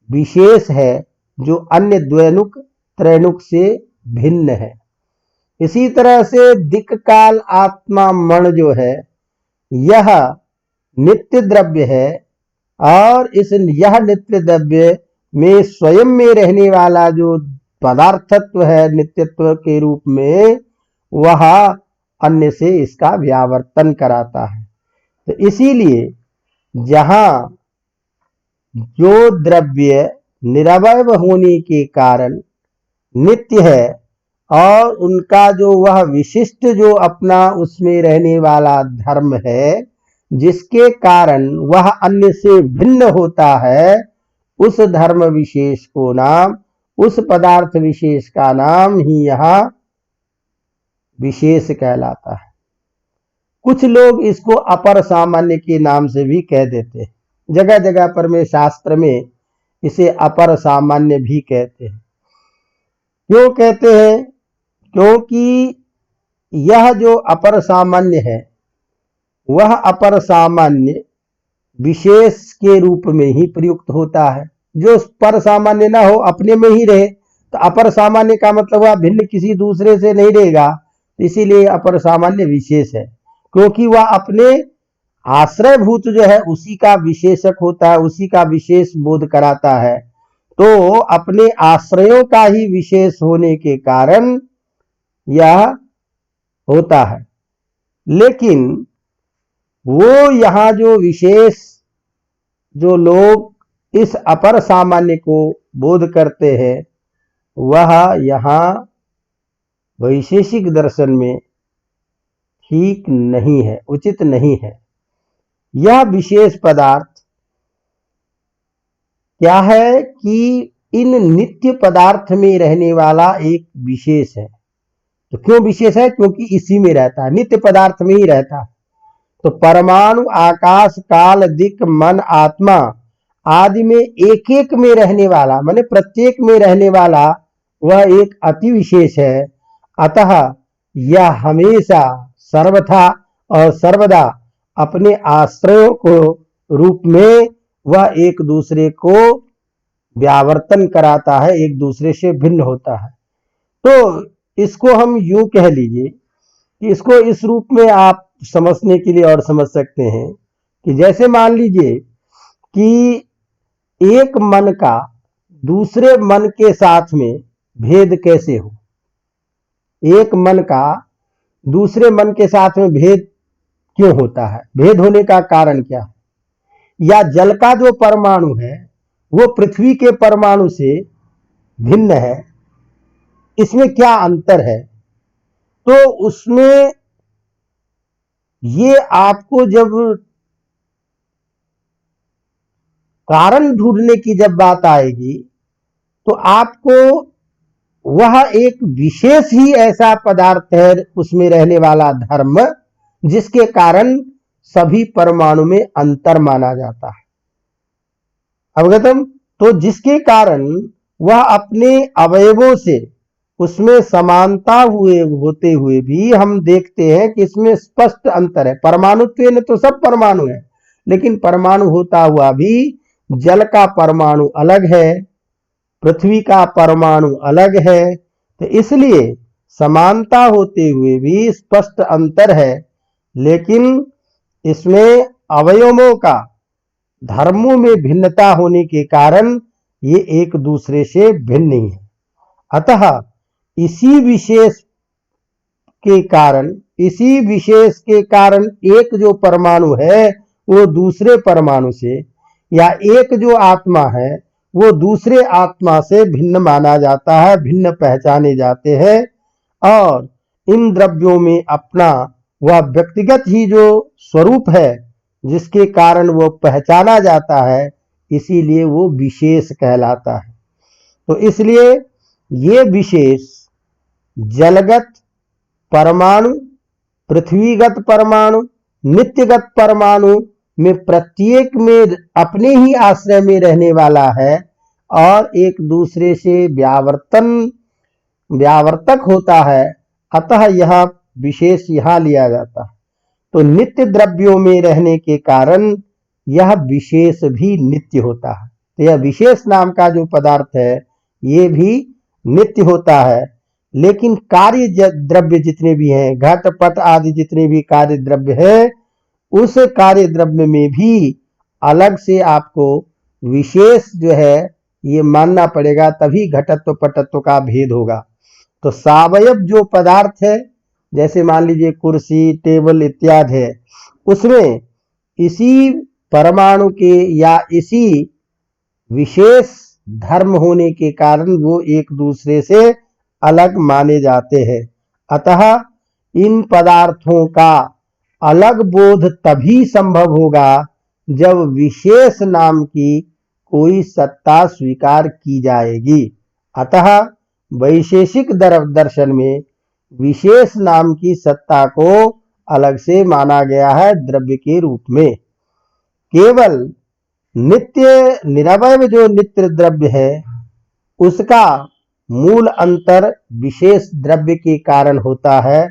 विशेष है, जो अन्य द्वैनुक त्रैनुक से भिन्न है। इसी तरह से दिक् काल आत्मा मन जो है, यह नित्य द्रव्य है, और यह नित्य द्रव्य में स्वयं में रहने वाला जो पदार्थत्व है नित्यत्व के रूप में, वह अन्य से इसका व्यावर्तन कराता है। तो इसीलिए जहां जो द्रव्य निरवय होने के कारण नित्य है और उनका जो वह विशिष्ट जो अपना उसमें रहने वाला धर्म है, जिसके कारण वह अन्य से भिन्न होता है, उस धर्म विशेष को नाम, उस पदार्थ विशेष का नाम ही यहाँ विशेष कहलाता है। कुछ लोग इसको अपर सामान्य के नाम से भी कह देते हैं, जगह जगह पर में शास्त्र में इसे अपर सामान्य भी कहते हैं। क्यों कहते हैं? क्योंकि यह जो अपर सामान्य है वह अपर सामान्य विशेष के रूप में ही प्रयुक्त होता है। जो पर सामान्य ना हो, अपने में ही रहे, तो अपर सामान्य का मतलब वह भिन्न किसी दूसरे से नहीं रहेगा, इसीलिए अपर सामान्य विशेष है, क्योंकि वह अपने आश्रयभूत जो है उसी का विशेषक होता है, उसी का विशेष बोध कराता है। तो अपने आश्रयों का ही विशेष होने के कारण यह होता है। लेकिन वो यहाँ जो विशेष जो लोग इस अपर सामान्य को बोध करते हैं, वह यहाँ वैशेषिक दर्शन में ठीक नहीं है, उचित नहीं है। यह विशेष पदार्थ क्या है कि इन नित्य पदार्थ में रहने वाला एक विशेष है। तो क्यों विशेष है? क्योंकि इसी में रहता है, नित्य पदार्थ में ही रहता है। तो परमाणु, आकाश, काल, दिक्, मन, आत्मा आदि में एक एक में रहने वाला, माने प्रत्येक में रहने वाला वह एक अति विशेष है। अतः यह हमेशा सर्वथा और सर्वदा अपने आश्रयों को रूप में वह एक दूसरे को व्यावर्तन कराता है, एक दूसरे से भिन्न होता है। तो इसको हम यूं कह लीजिए कि इसको इस रूप में आप समझने के लिए और समझ सकते हैं कि जैसे मान लीजिए कि एक मन का दूसरे मन के साथ में भेद कैसे हो। एक मन का दूसरे मन के साथ में भेद क्यों होता है? भेद होने का कारण क्या है? या जल का जो परमाणु है वो पृथ्वी के परमाणु से भिन्न है, इसमें क्या अंतर है? तो उसमें ये आपको जब कारण ढूंढने की जब बात आएगी तो आपको वह एक विशेष ही ऐसा पदार्थ है उसमें रहने वाला धर्म, जिसके कारण सभी परमाणु में अंतर माना जाता है। अवगतम? तो जिसके कारण वह अपने अवयवों से उसमें समानता होते हुए भी हम देखते हैं कि इसमें स्पष्ट अंतर है। परमाणुत्व तो सब परमाणु है, लेकिन परमाणु होता हुआ भी जल का परमाणु अलग है, पृथ्वी का परमाणु अलग है। तो इसलिए समानता होते हुए भी स्पष्ट अंतर है, लेकिन इसमें अवयवों का धर्मों में भिन्नता होने के कारण ये एक दूसरे से भिन्न नहीं है। अतः इसी विशेष के कारण एक जो परमाणु है वो दूसरे परमाणु से, या एक जो आत्मा है वो दूसरे आत्मा से भिन्न माना जाता है, भिन्न पहचाने जाते हैं। और इन द्रव्यों में अपना वह व्यक्तिगत ही जो स्वरूप है जिसके कारण वो पहचाना जाता है, इसीलिए वो विशेष कहलाता है। तो इसलिए ये विशेष जलगत परमाणु, पृथ्वीगत परमाणु, नित्यगत परमाणु में प्रत्येक में अपने ही आश्रय में रहने वाला है और एक दूसरे से व्यावर्तक होता है। अतः यह विशेष यहाँ लिया जाता है। तो नित्य द्रव्यों में रहने के कारण यह विशेष भी नित्य होता है। तो यह विशेष नाम का जो पदार्थ है ये भी नित्य होता है। लेकिन कार्य द्रव्य जितने भी हैं, घट पट आदि जितने भी कार्य द्रव्य है, उस कार्य द्रव्य में भी अलग से आपको विशेष जो है ये मानना पड़ेगा, तभी घटत्व पटत्व का भेद होगा। तो सावयव जो पदार्थ है, जैसे मान लीजिए कुर्सी, टेबल इत्यादि है, उसमें इसी परमाणु के या इसी विशेष धर्म होने के कारण वो एक दूसरे से अलग माने जाते हैं। अतः इन पदार्थों का अलग बोध तभी संभव होगा जब विशेष नाम की कोई सत्ता स्वीकार की जाएगी। अतः वैशेषिक दर्शन में विशेष नाम की सत्ता को अलग से माना गया है द्रव्य के रूप में। केवल नित्य निरवय जो नित्य द्रव्य है उसका मूल अंतर विशेष द्रव्य के कारण होता है।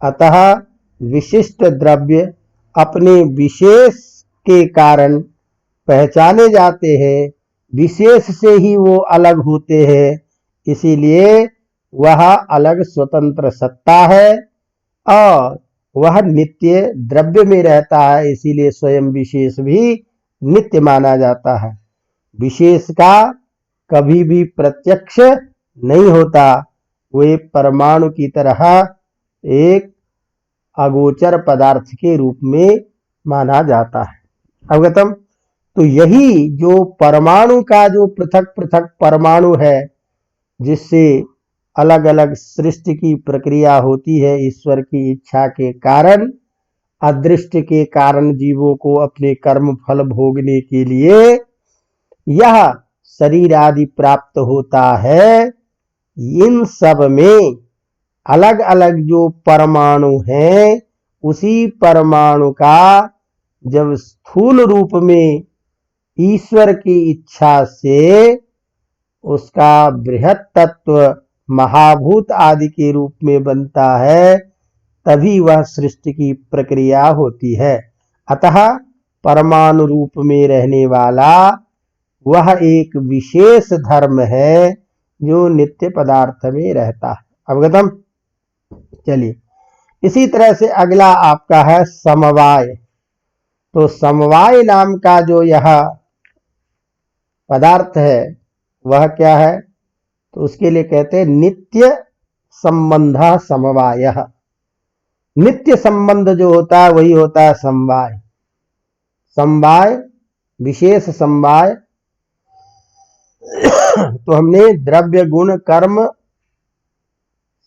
अतः विशिष्ट द्रव्य अपने विशेष के कारण पहचाने जाते हैं, विशेष से ही वो अलग होते हैं, इसीलिए वह अलग स्वतंत्र सत्ता है और वह नित्य द्रव्य में रहता है, इसीलिए स्वयं विशेष भी नित्य माना जाता है। विशेष का कभी भी प्रत्यक्ष नहीं होता, वे परमाणु की तरह एक अगोचर पदार्थ के रूप में माना जाता है। अवगतम? तो यही जो परमाणु का जो पृथक पृथक परमाणु है जिससे अलग अलग सृष्टि की प्रक्रिया होती है ईश्वर की इच्छा के कारण, अदृष्ट के कारण जीवों को अपने कर्म फल भोगने के लिए यह शरीर आदि प्राप्त होता है। इन सब में अलग अलग जो परमाणु हैं उसी परमाणु का जब स्थूल रूप में ईश्वर की इच्छा से उसका बृहत तत्व महाभूत आदि के रूप में बनता है, तभी वह सृष्टि की प्रक्रिया होती है। अतः परमाणु रूप में रहने वाला वह एक विशेष धर्म है जो नित्य पदार्थ में रहता है। अवगतम? चलिए, इसी तरह से अगला आपका है समवाय। तो समवाय नाम का जो यह पदार्थ है वह क्या है? तो उसके लिए कहते हैं नित्य संबंध समवाय। नित्य संबंध जो होता है वही होता है समवाय। समवाय, विशेष समवाय। तो हमने द्रव्य गुण कर्म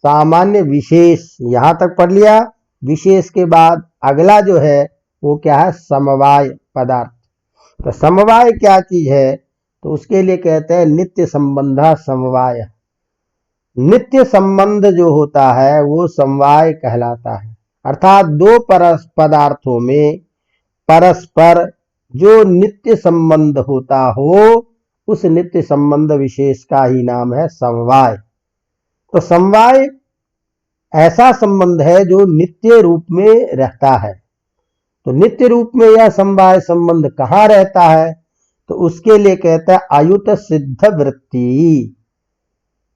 सामान्य विशेष यहां तक पढ़ लिया। विशेष के बाद अगला जो है वो क्या है? समवाय पदार्थ। तो समवाय क्या चीज है? तो उसके लिए कहते हैं नित्य संबंध समवाय। नित्य संबंध जो होता है वो समवाय कहलाता है, अर्थात दो पदार्थों में परस्पर जो नित्य संबंध होता हो उस नित्य संबंध विशेष का ही नाम है समवाय। तो समवाय ऐसा संबंध है जो नित्य रूप में रहता है। तो नित्य रूप में यह समवाय संबंध कहाँ रहता है? तो उसके लिए कहता है अयुत सिद्ध वृत्ति।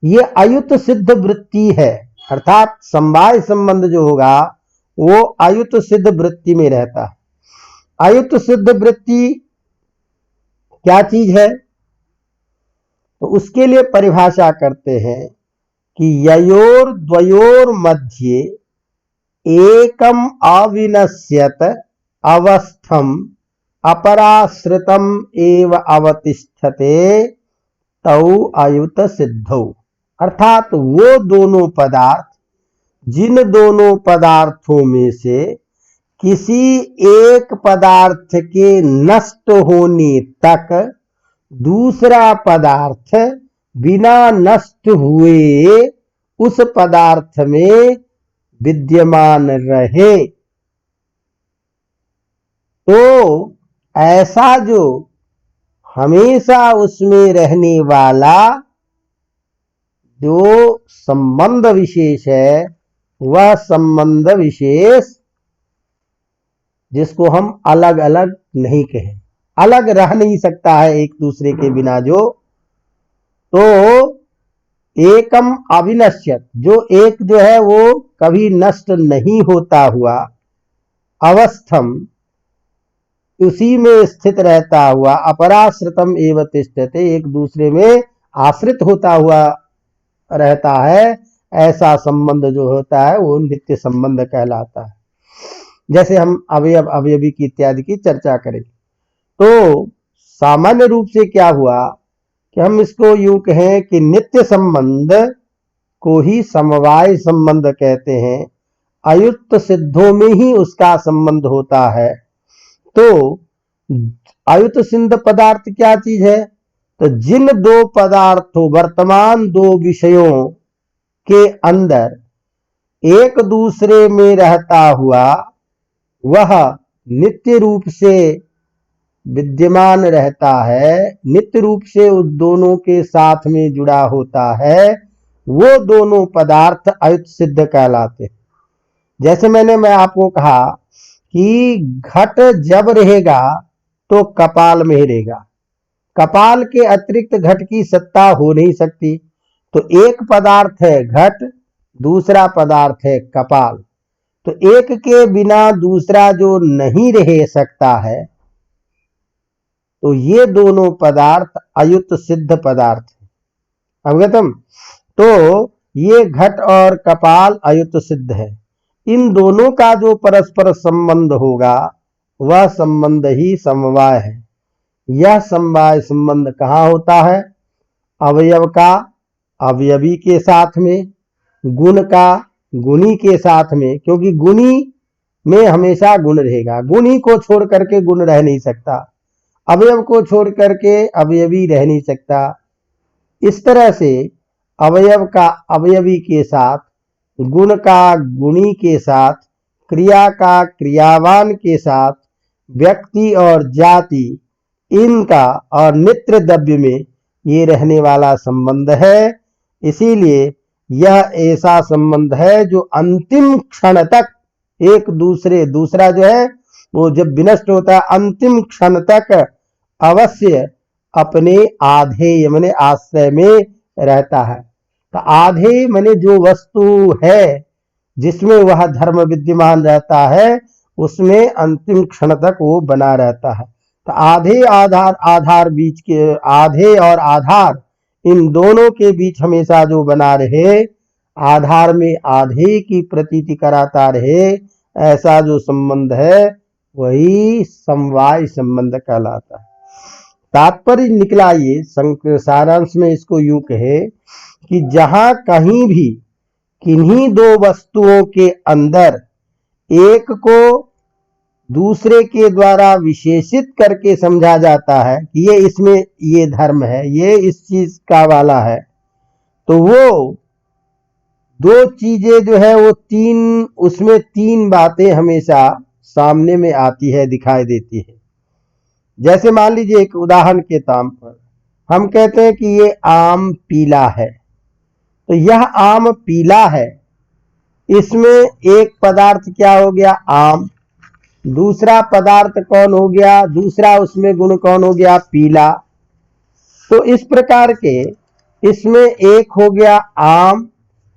ये अयुत सिद्ध वृत्ति है, अर्थात समवाय संबंध जो होगा वो अयुत सिद्ध वृत्ति में रहता है। अयुत सिद्ध वृत्ति क्या चीज है? तो उसके लिए परिभाषा करते हैं कि ययोर द्वयोर मध्ये एकम अविनश्यत अवस्थम अपराश्रितम एव अवतिष्ठते तौ अयुत सिद्धौ। अर्थात वो दोनों पदार्थ जिन दोनों पदार्थों में से किसी एक पदार्थ के नष्ट होने तक दूसरा पदार्थ बिना नष्ट हुए उस पदार्थ में विद्यमान रहे, तो ऐसा जो हमेशा उसमें रहने वाला जो संबंध विशेष है वह संबंध विशेष जिसको हम अलग अलग नहीं कहें, अलग रह नहीं सकता है एक दूसरे के बिना जो, तो एकम अविनश्यत जो एक जो है वो कभी नष्ट नहीं होता हुआ, अवस्थम उसी में स्थित रहता हुआ, अपराश्रितम एव तिष्ठते एक दूसरे में आश्रित होता हुआ रहता है, ऐसा संबंध जो होता है वो नित्य संबंध कहलाता है। जैसे हम अवयव अवयवी की इत्यादि की चर्चा करेंगे। तो सामान्य रूप से क्या हुआ कि हम इसको यूं कहें कि नित्य संबंध को ही समवाय संबंध कहते हैं, अयुक्त सिद्धों में ही उसका संबंध होता है। तो अयुत सिद्ध पदार्थ क्या चीज है? तो जिन दो पदार्थों, वर्तमान दो विषयों के अंदर एक दूसरे में रहता हुआ वह नित्य रूप से विद्यमान रहता है, नित्य रूप से उस दोनों के साथ में जुड़ा होता है, वो दोनों पदार्थ अयुत सिद्ध कहलाते हैं। जैसे मैं आपको कहा कि घट जब रहेगा तो कपाल में ही रहेगा, कपाल के अतिरिक्त घट की सत्ता हो नहीं सकती। तो एक पदार्थ है घट, दूसरा पदार्थ है कपाल, तो एक के बिना दूसरा जो नहीं रह सकता है, तो ये दोनों पदार्थ अयुत सिद्ध पदार्थ है। अवगतम? तो ये घट और कपाल अयुत सिद्ध है। इन दोनों का जो परस्पर संबंध होगा वह संबंध ही समवाय है। यह समवाय संबंध कहाँ होता है? अवयव का अवयवी के साथ में, गुण का गुणी के साथ में, क्योंकि गुणी में हमेशा गुण रहेगा, गुणी को छोड़ करके गुण रह नहीं सकता, अवयव को छोड़ करके अवयवी रह नहीं सकता। इस तरह से अवयव का अवयवी के साथ, गुण का गुणी के साथ, क्रिया का क्रियावान के साथ, व्यक्ति और जाति इनका और नित्य द्रव्य में ये रहने वाला संबंध है। इसीलिए यह ऐसा संबंध है जो अंतिम क्षण तक एक दूसरा जो है वो जब विनष्ट होता है अंतिम क्षण तक अवश्य अपने आधेय माने आश्रय में रहता है। तो आधेय माने जो वस्तु है जिसमें वह धर्म विद्यमान रहता है, उसमें अंतिम क्षण तक वो बना रहता है। तो आधे आधार बीच के, आधे और आधार इन दोनों के बीच हमेशा जो बना रहे, आधार में आधे की प्रतीति कराता रहे, ऐसा जो संबंध है वही समवाय संबंध कहलाता है। तात्पर्य निकला ये सारांश में इसको यूं कहे कि जहां कहीं भी किन्हीं दो वस्तुओं के अंदर एक को दूसरे के द्वारा विशेषित करके समझा जाता है कि ये इसमें ये धर्म है, ये इस चीज का वाला है, तो वो दो चीजें जो है वो उसमें तीन बातें हमेशा सामने में आती है, दिखाई देती है। जैसे मान लीजिए एक उदाहरण के तौर पर हम कहते हैं कि ये आम पीला है, तो यह आम पीला है, इसमें एक पदार्थ क्या हो गया? आम। दूसरा पदार्थ कौन हो गया? दूसरा उसमें गुण कौन हो गया? पीला। तो इस प्रकार के इसमें एक हो गया आम,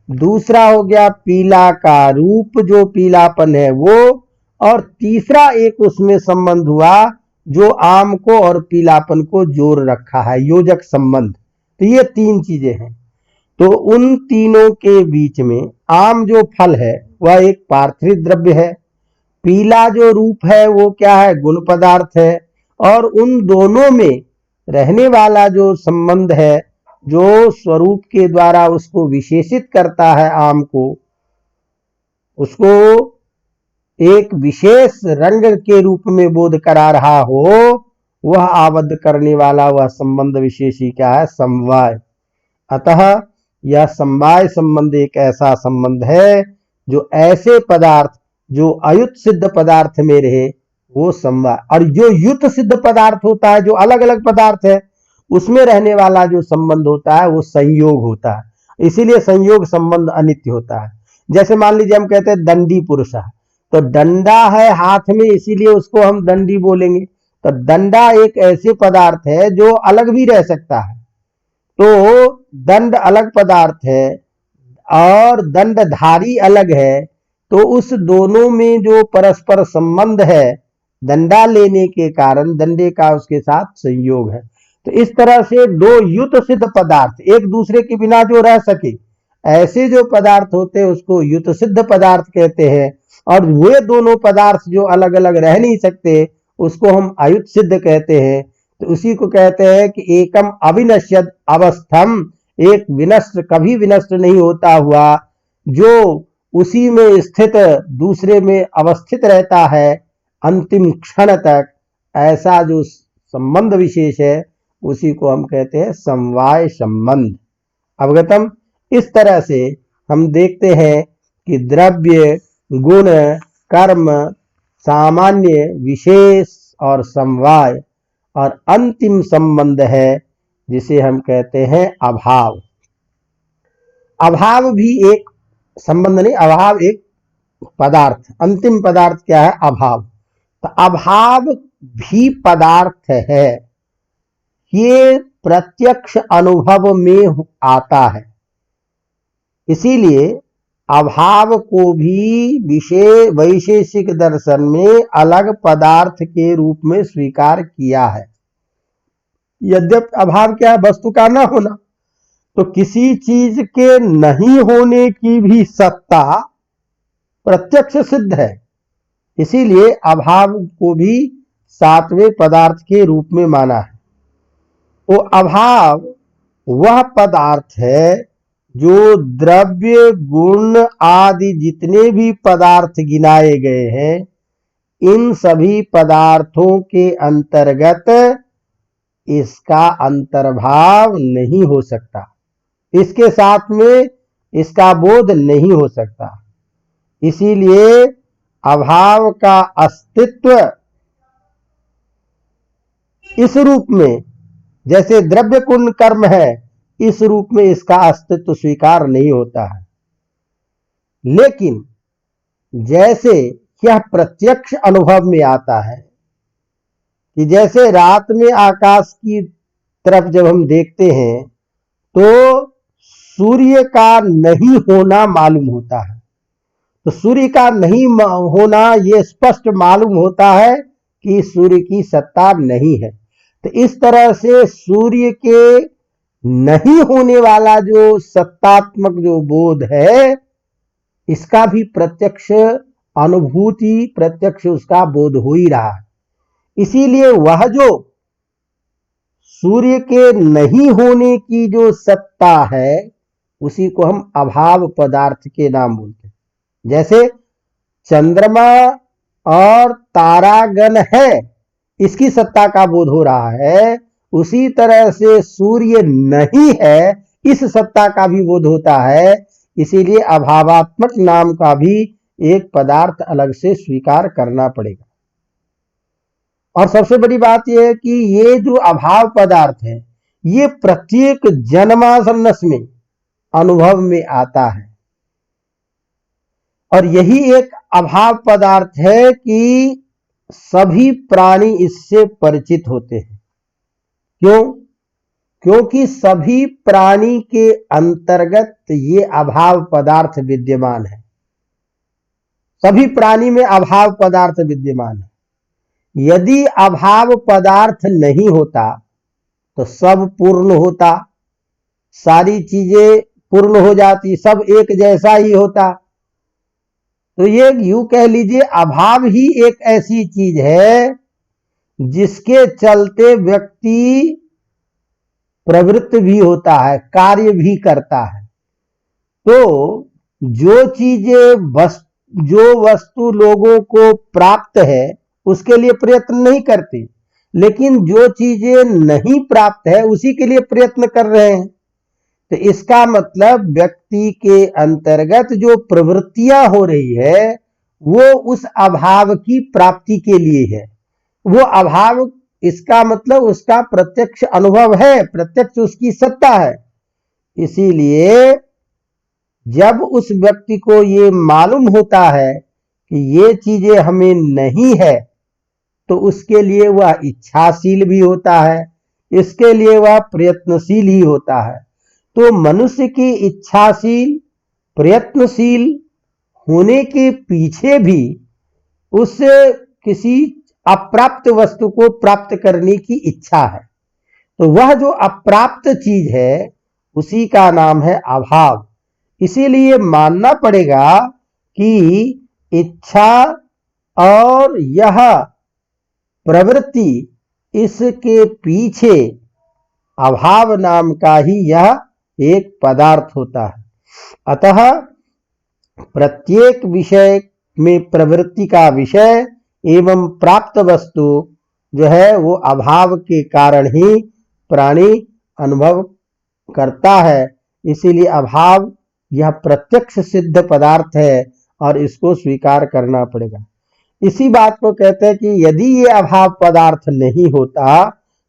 दूसरा हो गया पीला का रूप जो पीलापन है वो, और तीसरा एक उसमें संबंध हुआ जो आम को और पीलापन को जोड़ रखा है, योजक संबंध। तो ये तीन चीजें हैं। तो उन तीनों के बीच में आम जो फल है वह एक पार्थिव द्रव्य है, पीला जो रूप है वो क्या है? गुण पदार्थ है, और उन दोनों में रहने वाला जो संबंध है, जो स्वरूप के द्वारा उसको विशेषित करता है आम को, उसको एक विशेष रंग के रूप में बोध करा रहा हो, वह आबद्ध करने वाला वह संबंध विशेषी क्या है? समवाय। अतः यह समवाय संबंध एक ऐसा संबंध है जो ऐसे पदार्थ जो अयुत सिद्ध पदार्थ में रहे वो समवाय, और जो युत सिद्ध पदार्थ होता है, जो अलग अलग पदार्थ है, उसमें रहने वाला जो संबंध होता है वो संयोग होता है। इसीलिए संयोग संबंध अनित्य होता है। जैसे मान लीजिए हम कहते हैं दंडी पुरुष है, तो डंडा है हाथ में, इसीलिए उसको हम दंडी बोलेंगे। तो डंडा एक ऐसे पदार्थ है जो अलग भी रह सकता है, तो दंड अलग पदार्थ है और दंडधारी अलग है, तो उस दोनों में जो परस्पर संबंध है दंडा लेने के कारण दंडे का उसके साथ संयोग है। तो इस तरह से दो युत सिद्ध पदार्थ एक दूसरे के बिना जो रह सके, ऐसे जो पदार्थ होते हैं उसको युत सिद्ध पदार्थ कहते हैं, और वे दोनों पदार्थ जो अलग अलग रह नहीं सकते उसको हम अयुत सिद्ध कहते हैं। तो उसी को कहते हैं कि एकम अविनश्यत अवस्थम, एक विनष्ट, कभी विनष्ट नहीं होता हुआ, जो उसी में स्थित दूसरे में अवस्थित रहता है अंतिम क्षण तक, ऐसा जो संबंध विशेष है उसी को हम कहते हैं समवाय संबंध। अवगतम। इस तरह से हम देखते हैं कि द्रव्य, गुण, कर्म, सामान्य, विशेष और समवाय, और अंतिम संबंध है जिसे हम कहते हैं अभाव। अभाव भी एक संबंध नहीं, अभाव एक पदार्थ, अंतिम पदार्थ क्या है? अभाव। तो अभाव भी पदार्थ है, ये प्रत्यक्ष अनुभव में आता है। इसीलिए अभाव को भी वैशेषिक दर्शन में अलग पदार्थ के रूप में स्वीकार किया है। यद्यपि अभाव क्या है? वस्तु का न होना। तो किसी चीज के नहीं होने की भी सत्ता प्रत्यक्ष सिद्ध है, इसीलिए अभाव को भी सातवें पदार्थ के रूप में माना है। तो अभाव वह पदार्थ है जो द्रव्य, गुण आदि जितने भी पदार्थ गिनाए गए हैं, इन सभी पदार्थों के अंतर्गत इसका अंतर्भाव नहीं हो सकता, इसके साथ में इसका बोध नहीं हो सकता। इसीलिए अभाव का अस्तित्व इस रूप में, जैसे द्रव्य, गुण, कर्म है, इस रूप में इसका अस्तित्व स्वीकार नहीं होता है। लेकिन जैसे यह प्रत्यक्ष अनुभव में आता है कि जैसे रात में आकाश की तरफ जब हम देखते हैं तो सूर्य का नहीं होना मालूम होता है, तो सूर्य का नहीं होना ये स्पष्ट मालूम होता है कि सूर्य की सत्ता नहीं है। तो इस तरह से सूर्य के नहीं होने वाला जो सत्तात्मक जो बोध है, इसका भी प्रत्यक्ष अनुभूति, प्रत्यक्ष उसका बोध हो ही रहा है। इसीलिए वह जो सूर्य के नहीं होने की जो सत्ता है, उसी को हम अभाव पदार्थ के नाम बोलते हैं। जैसे चंद्रमा और तारागण है, इसकी सत्ता का बोध हो रहा है, उसी तरह से सूर्य नहीं है, इस सत्ता का भी बोध होता है। इसीलिए अभावात्मक नाम का भी एक पदार्थ अलग से स्वीकार करना पड़ेगा। और सबसे बड़ी बात यह है कि ये जो अभाव पदार्थ है, ये प्रत्येक जन्मासन्नस में अनुभव में आता है, और यही एक अभाव पदार्थ है कि सभी प्राणी इससे परिचित होते हैं। क्यों? क्योंकि सभी प्राणी के अंतर्गत ये अभाव पदार्थ विद्यमान है, सभी प्राणी में अभाव पदार्थ विद्यमान है। यदि अभाव पदार्थ नहीं होता तो सब पूर्ण होता, सारी चीजें पूर्ण हो जाती, सब एक जैसा ही होता। तो ये यूं कह लीजिए, अभाव ही एक ऐसी चीज है जिसके चलते व्यक्ति प्रवृत्त भी होता है, कार्य भी करता है। तो जो चीजें जो वस्तु लोगों को प्राप्त है उसके लिए प्रयत्न नहीं करती, लेकिन जो चीजें नहीं प्राप्त है उसी के लिए प्रयत्न कर रहे हैं। तो इसका मतलब व्यक्ति के अंतर्गत जो प्रवृत्तियां हो रही है वो उस अभाव की प्राप्ति के लिए है। वो अभाव, इसका मतलब उसका प्रत्यक्ष अनुभव है, प्रत्यक्ष उसकी सत्ता है। इसीलिए जब उस व्यक्ति को ये मालूम होता है कि ये चीजें हमें नहीं है, तो उसके लिए वह इच्छाशील भी होता है, इसके लिए वह प्रयत्नशील ही होता है। तो मनुष्य की इच्छाशील, प्रयत्नशील होने के पीछे भी उस किसी अप्राप्त वस्तु को प्राप्त करने की इच्छा है। तो वह जो अप्राप्त चीज है उसी का नाम है अभाव। इसीलिए मानना पड़ेगा कि इच्छा और यह प्रवृत्ति इसके पीछे अभाव नाम का ही यह एक पदार्थ होता है। अतः प्रत्येक विषय में प्रवृत्ति का विषय एवं प्राप्त वस्तु जो है वो अभाव के कारण ही प्राणी अनुभव करता है। इसीलिए अभाव यह प्रत्यक्ष सिद्ध पदार्थ है और इसको स्वीकार करना पड़ेगा। इसी बात को कहते हैं कि यदि ये अभाव पदार्थ नहीं होता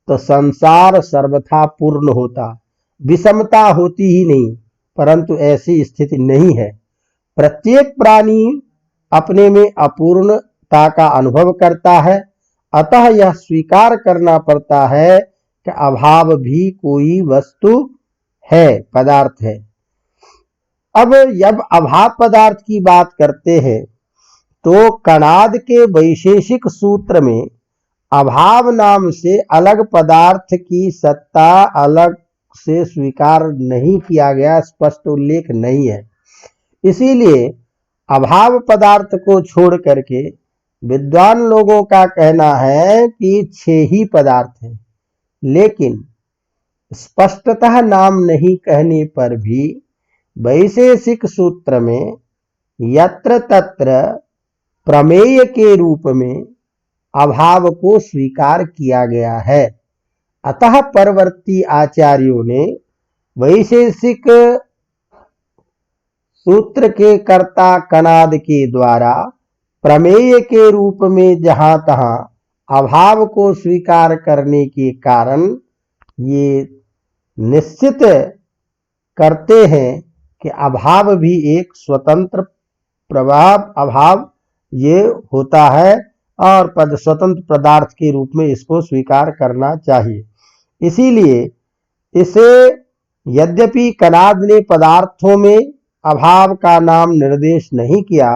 तो संसार सर्वथा पूर्ण होता, विषमता होती ही नहीं, परंतु ऐसी स्थिति नहीं है। प्रत्येक प्राणी अपने में अपूर्णता का अनुभव करता है, अतः यह स्वीकार करना पड़ता है कि अभाव भी कोई वस्तु है, पदार्थ है। अब जब अभाव पदार्थ की बात करते हैं तो कणाद के वैशेषिक सूत्र में अभाव नाम से अलग पदार्थ की सत्ता अलग से स्वीकार नहीं किया गया, स्पष्ट उल्लेख नहीं है। इसीलिए अभाव पदार्थ को छोड़ करके विद्वान लोगों का कहना है कि 6 ही पदार्थ हैं, लेकिन स्पष्टतः नाम नहीं कहने पर भी वैशेषिक सूत्र में यत्र तत्र प्रमेय के रूप में अभाव को स्वीकार किया गया है। अतः परवर्ती आचार्यों ने वैशेषिक सूत्र के कर्ता कणाद के द्वारा प्रमेय के रूप में जहां तहां अभाव को स्वीकार करने के कारण ये निश्चित करते हैं कि अभाव भी एक स्वतंत्र प्रभाव अभाव ये होता है और स्वतंत्र पदार्थ के रूप में इसको स्वीकार करना चाहिए। इसीलिए इसे यद्यपि कणाद ने पदार्थों में अभाव का नाम निर्देश नहीं किया,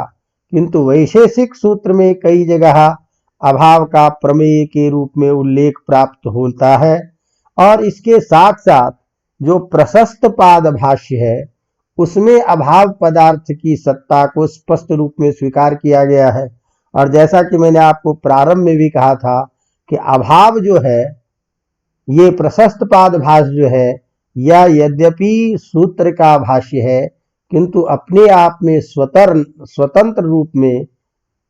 किंतु वैशेषिक सूत्र में कई जगह अभाव का प्रमेय के रूप में उल्लेख प्राप्त होता है। और इसके साथ साथ जो प्रशस्त पाद भाष्य है उसमें अभाव पदार्थ की सत्ता को स्पष्ट रूप में स्वीकार किया गया है। और जैसा कि मैंने आपको प्रारंभ में भी कहा था कि अभाव जो है ये प्रशस्त पाद भाष्य जो है यह यद्यपि सूत्र का भाष्य है, किंतु अपने आप में स्वतंत्र रूप में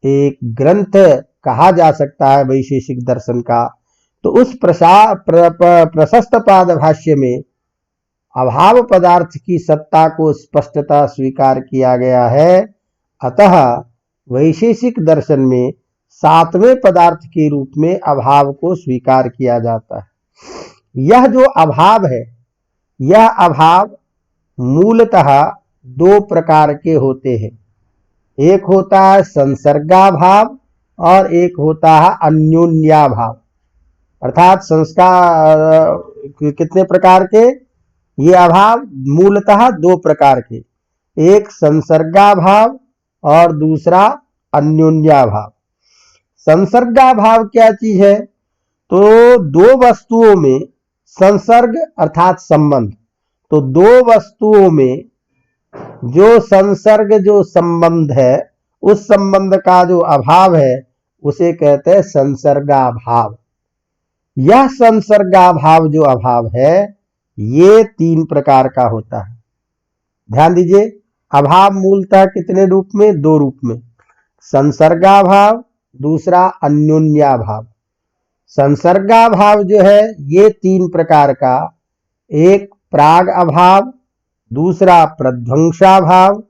एक ग्रंथ कहा जा सकता है वैशेषिक दर्शन का। तो उस प्रशस्त पाद भाष्य में अभाव पदार्थ की सत्ता को स्पष्टता स्वीकार किया गया है। अतः वैशेषिक दर्शन में 7वें पदार्थ के रूप में अभाव को स्वीकार किया जाता है। यह जो अभाव है यह अभाव मूलतः 2 प्रकार के होते हैं। एक होता है संसर्गाभाव और एक होता है अन्योन्याभाव। अर्थात संस्कार कितने प्रकार के? ये अभाव मूलतः 2 प्रकार के, एक संसर्गाभाव और दूसरा अन्योन्याभाव। संसर्गाभाव क्या चीज है? तो 2 वस्तुओं में संसर्ग अर्थात संबंध, तो 2 वस्तुओं में जो संसर्ग जो संबंध है उस संबंध का जो अभाव है उसे कहते हैं संसर्गाभाव। यह संसर्गाभाव जो अभाव है ये 3 प्रकार का होता है। ध्यान दीजिए, अभाव मूलतः कितने रूप में? 2 रूप में, संसर्गाभाव दूसरा अन्योन्याभाव। संसर्गाभाव जो है ये 3 प्रकार का, एक प्राग अभाव, दूसरा प्रध्वंसाभाव,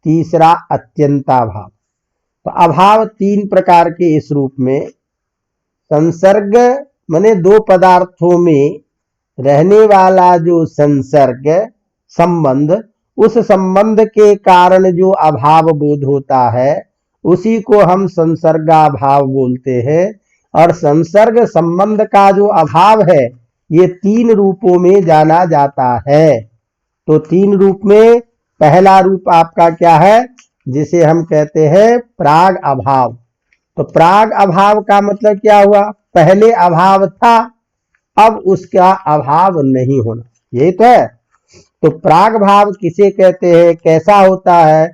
तीसरा अत्यंताभाव। तो अभाव 3 प्रकार के इस रूप में। संसर्ग माने 2 पदार्थों में रहने वाला जो संसर्ग संबंध, उस संबंध के कारण जो अभाव बोध होता है उसी को हम संसर्गाभाव बोलते हैं। और संसर्ग संबंध का जो अभाव है ये 3 रूपों में जाना जाता है। तो 3 रूप में पहला रूप आपका क्या है? जिसे हम कहते हैं प्राग अभाव। तो प्राग अभाव का मतलब क्या हुआ? पहले अभाव था, अब उसका अभाव नहीं होना, यही तो है। तो प्राग भाव किसे कहते हैं, कैसा होता है?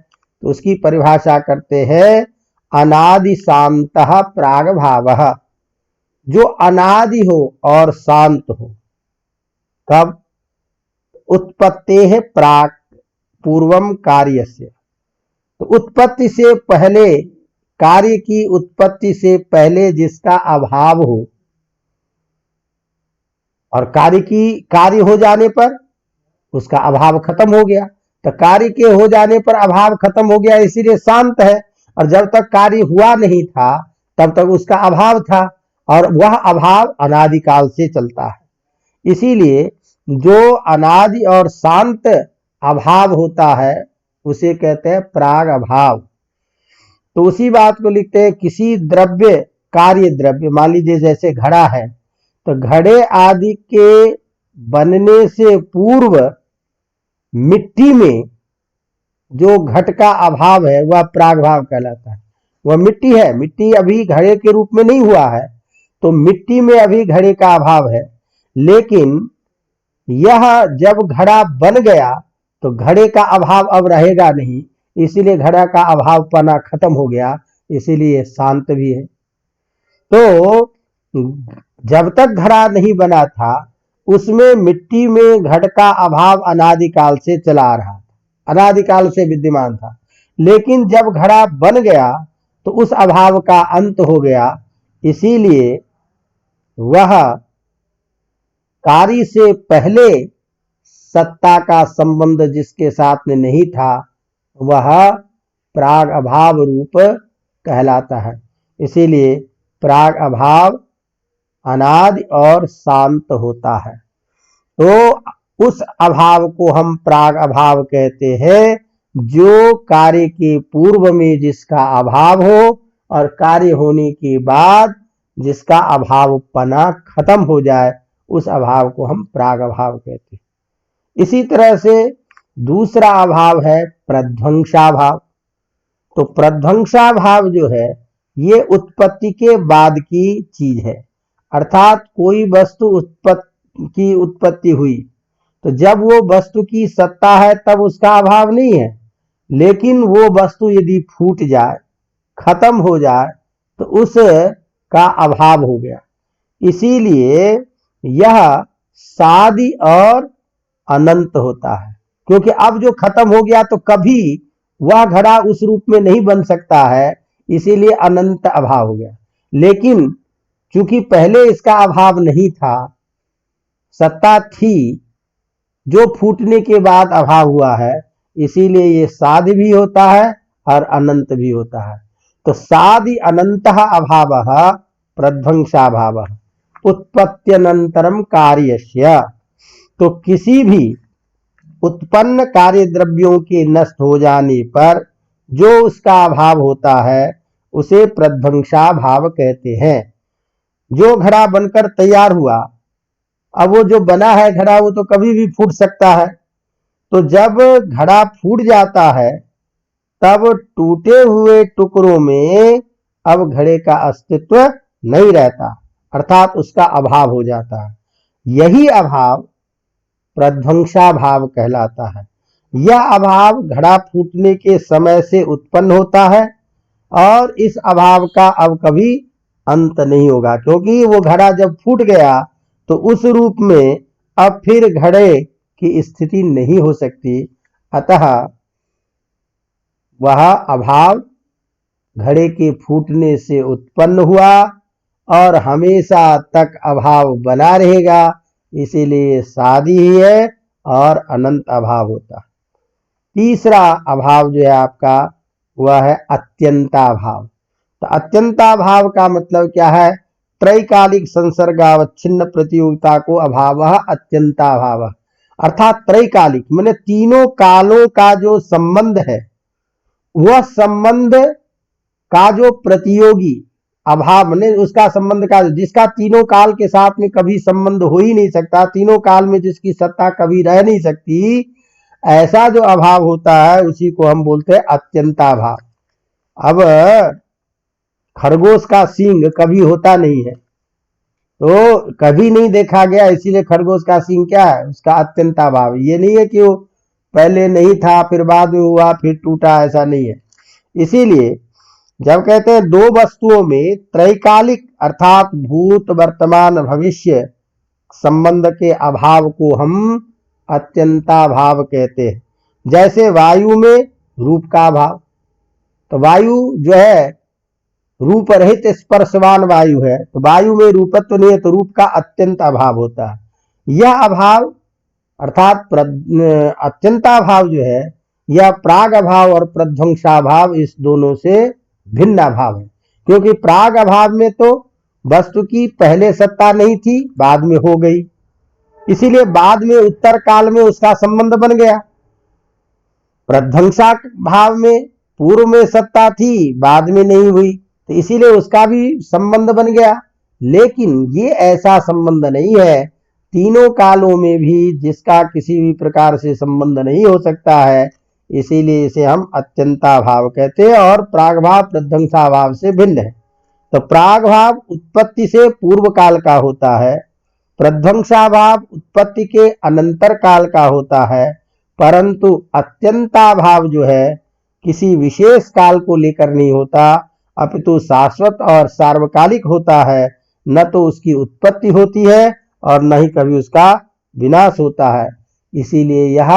तो उसकी परिभाषा करते हैं अनादि शांतः प्राग भावः। जो अनादि हो और शांत हो। कब? उत्पत्ति है प्राक पूर्वम कार्यस्य, तो उत्पत्ति से पहले, कार्य की उत्पत्ति से पहले जिसका अभाव हो, और कार्य हो जाने पर उसका अभाव खत्म हो गया। तो कार्य के हो जाने पर अभाव खत्म हो गया, इसीलिए शांत है। और जब तक कार्य हुआ नहीं था तब तक उसका अभाव था, और वह अभाव अनादिकाल से चलता है। इसीलिए जो अनादि और शांत अभाव होता है उसे कहते हैं प्राग अभाव। तो उसी बात को लिखते हैं, किसी द्रव्य, कार्य द्रव्य, मान लीजिए जैसे घड़ा है, तो घड़े आदि के बनने से पूर्व मिट्टी में जो घट का अभाव है वह प्रागभाव कहलाता है। वह मिट्टी है, मिट्टी अभी घड़े के रूप में नहीं हुआ है, तो मिट्टी में अभी घड़े का अभाव है। लेकिन यह जब घड़ा बन गया तो घड़े का अभाव अब रहेगा नहीं, इसीलिए घड़ा का अभाव पना खत्म हो गया, इसीलिए शांत भी है। तो जब तक घड़ा नहीं बना था उसमें मिट्टी में घट का अभाव अनादिकाल से चला आ रहा था, अनादिकाल से विद्यमान था। लेकिन जब घड़ा बन गया तो उस अभाव का अंत हो गया, इसीलिए वह कार्य से पहले सत्ता का संबंध जिसके साथ में नहीं था वह प्राग अभाव रूप कहलाता है। इसीलिए प्राग अभाव अनादि और शांत होता है। तो उस अभाव को हम प्राग अभाव कहते हैं, जो कार्य के पूर्व में जिसका अभाव हो और कार्य होने के बाद जिसका अभावपना खत्म हो जाए, उस अभाव को हम प्राग अभाव कहते हैं। इसी तरह से दूसरा अभाव है प्रध्वंसाभाव। तो प्रध्वंसाभाव जो है ये उत्पत्ति के बाद की चीज है। अर्थात कोई वस्तु की उत्पत्ति हुई तो जब वो वस्तु की सत्ता है तब उसका अभाव नहीं है, लेकिन वो वस्तु यदि फूट जाए, खत्म हो जाए, तो उसका अभाव हो गया। इसीलिए यह सादि और अनंत होता है, क्योंकि अब जो खत्म हो गया तो कभी वह घड़ा उस रूप में नहीं बन सकता है, इसीलिए अनंत अभाव हो गया। लेकिन चूंकि पहले इसका अभाव नहीं था, सत्ता थी, जो फूटने के बाद अभाव हुआ है, इसीलिए ये सादि भी होता है और अनंत भी होता है। तो सादि अनंत अभाव प्रध्वंसाभाव उत्पत्त्यनंतरम कार्यस्य। तो किसी भी उत्पन्न कार्य द्रव्यों के नष्ट हो जाने पर जो उसका अभाव होता है उसे प्रध्वंसाभाव कहते हैं। जो घड़ा बनकर तैयार हुआ, अब वो जो बना है घड़ा वो तो कभी भी फूट सकता है, तो जब घड़ा फूट जाता है तब टूटे हुए टुकड़ों में अब घड़े का अस्तित्व नहीं रहता, अर्थात उसका अभाव हो जाता है। यही अभाव प्रध्वंसाभाव कहलाता है। यह अभाव घड़ा फूटने के समय से उत्पन्न होता है और इस अभाव का अब कभी अंत नहीं होगा, क्योंकि वो घड़ा जब फूट गया तो उस रूप में अब फिर घड़े की स्थिति नहीं हो सकती। अतः वह अभाव घड़े के फूटने से उत्पन्न हुआ और हमेशा तक अभाव बना रहेगा, इसीलिए सादि ही है और अनंत अभाव होता है। तीसरा अभाव जो है आपका वह है अत्यंताभाव। तो अत्यंताभाव का मतलब क्या है? त्रैकालिक संसर्गावच्छिन्न प्रतियोगिता को अभाव अत्यंताभाव, अर्थात त्रैकालिक माने तीनों कालों का जो संबंध है वह संबंध का जो प्रतियोगी अभाव माने उसका संबंध का जिसका तीनों काल के साथ में कभी संबंध हो ही नहीं सकता, तीनों काल में जिसकी सत्ता कभी रह नहीं सकती, ऐसा जो अभाव होता है उसी को हम बोलते हैं अत्यंताभाव। अब खरगोश का सींग कभी होता नहीं है, तो कभी नहीं देखा गया, इसीलिए खरगोश का सींग क्या है? उसका अत्यंताभाव। ये नहीं है कि वो पहले नहीं था फिर बाद में हुआ फिर टूटा, ऐसा नहीं है। इसीलिए जब कहते हैं दो वस्तुओं में त्रैकालिक अर्थात भूत वर्तमान भविष्य संबंध के अभाव को हम अत्यंताभाव कहते हैं। जैसे वायु में रूप का अभाव, तो वायु जो है रूप रहित स्पर्शवान वायु है, तो वायु में रूपत्व नहीं है, तो रूप का अत्यंत अभाव होता है। यह अभाव अर्थात अत्यंताभाव जो है, यह प्राग अभाव और प्रध्वंसाभाव इस दोनों से भिन्न अभाव है। क्योंकि प्राग अभाव में तो वस्तु की पहले सत्ता नहीं थी, बाद में हो गई, इसीलिए बाद में उत्तर काल में उसका संबंध बन गया। प्रध्वंसा भाव में पूर्व में सत्ता थी, बाद में नहीं हुई, तो इसीलिए उसका भी संबंध बन गया। लेकिन ये ऐसा संबंध नहीं है, तीनों कालों में भी जिसका किसी भी प्रकार से संबंध नहीं हो सकता है, इसीलिए इसे हम अत्यंताभाव कहते हैं और प्रागभाव प्रध्वंसाभाव से भिन्न है। तो प्रागभाव उत्पत्ति से पूर्व काल का होता है, प्रध्वंसाभाव उत्पत्ति के अनंतर काल का होता है, परंतु अत्यंताभाव जो है किसी विशेष काल को लेकर नहीं होता, अपितु शाश्वत और सार्वकालिक होता है। न तो उसकी उत्पत्ति होती है और न ही कभी उसका विनाश होता है, इसीलिए यह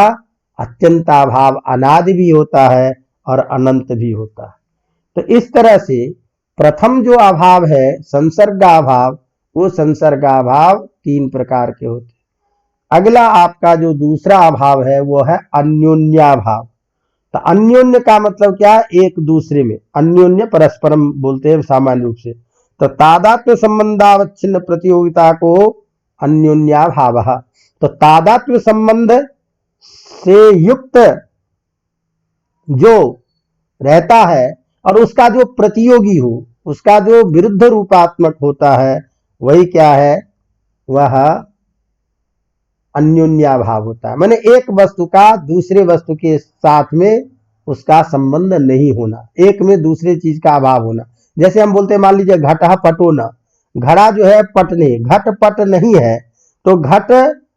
अत्यंताभाव अनादि भी होता है और अनंत भी होता है। तो इस तरह से प्रथम जो अभाव है संसर्गाभाव, वो संसर्गाभाव तीन प्रकार के होते हैं। अगला आपका जो दूसरा अभाव है वो है अन्योन्याभाव। तो अन्योन्य का मतलब क्या है? एक दूसरे में, अन्योन्य परस्परम बोलते हैं सामान्य रूप से। तो तादात्म्य संबंधावच्छिन्न प्रतियोगिता को अन्योन्याभाव। तो तादात्म्य संबंध से युक्त जो रहता है और उसका जो प्रतियोगी हो, उसका जो विरुद्ध रूपात्मक होता है, वही क्या है? वह अन्योन्याभाव होता है। माने एक वस्तु का दूसरे वस्तु के साथ में उसका संबंध नहीं होना, एक में दूसरे चीज का अभाव होना। जैसे हम बोलते हैं, मान लीजिए घटः पटो न, घड़ा जो है पटने, घट पट नहीं है, तो घट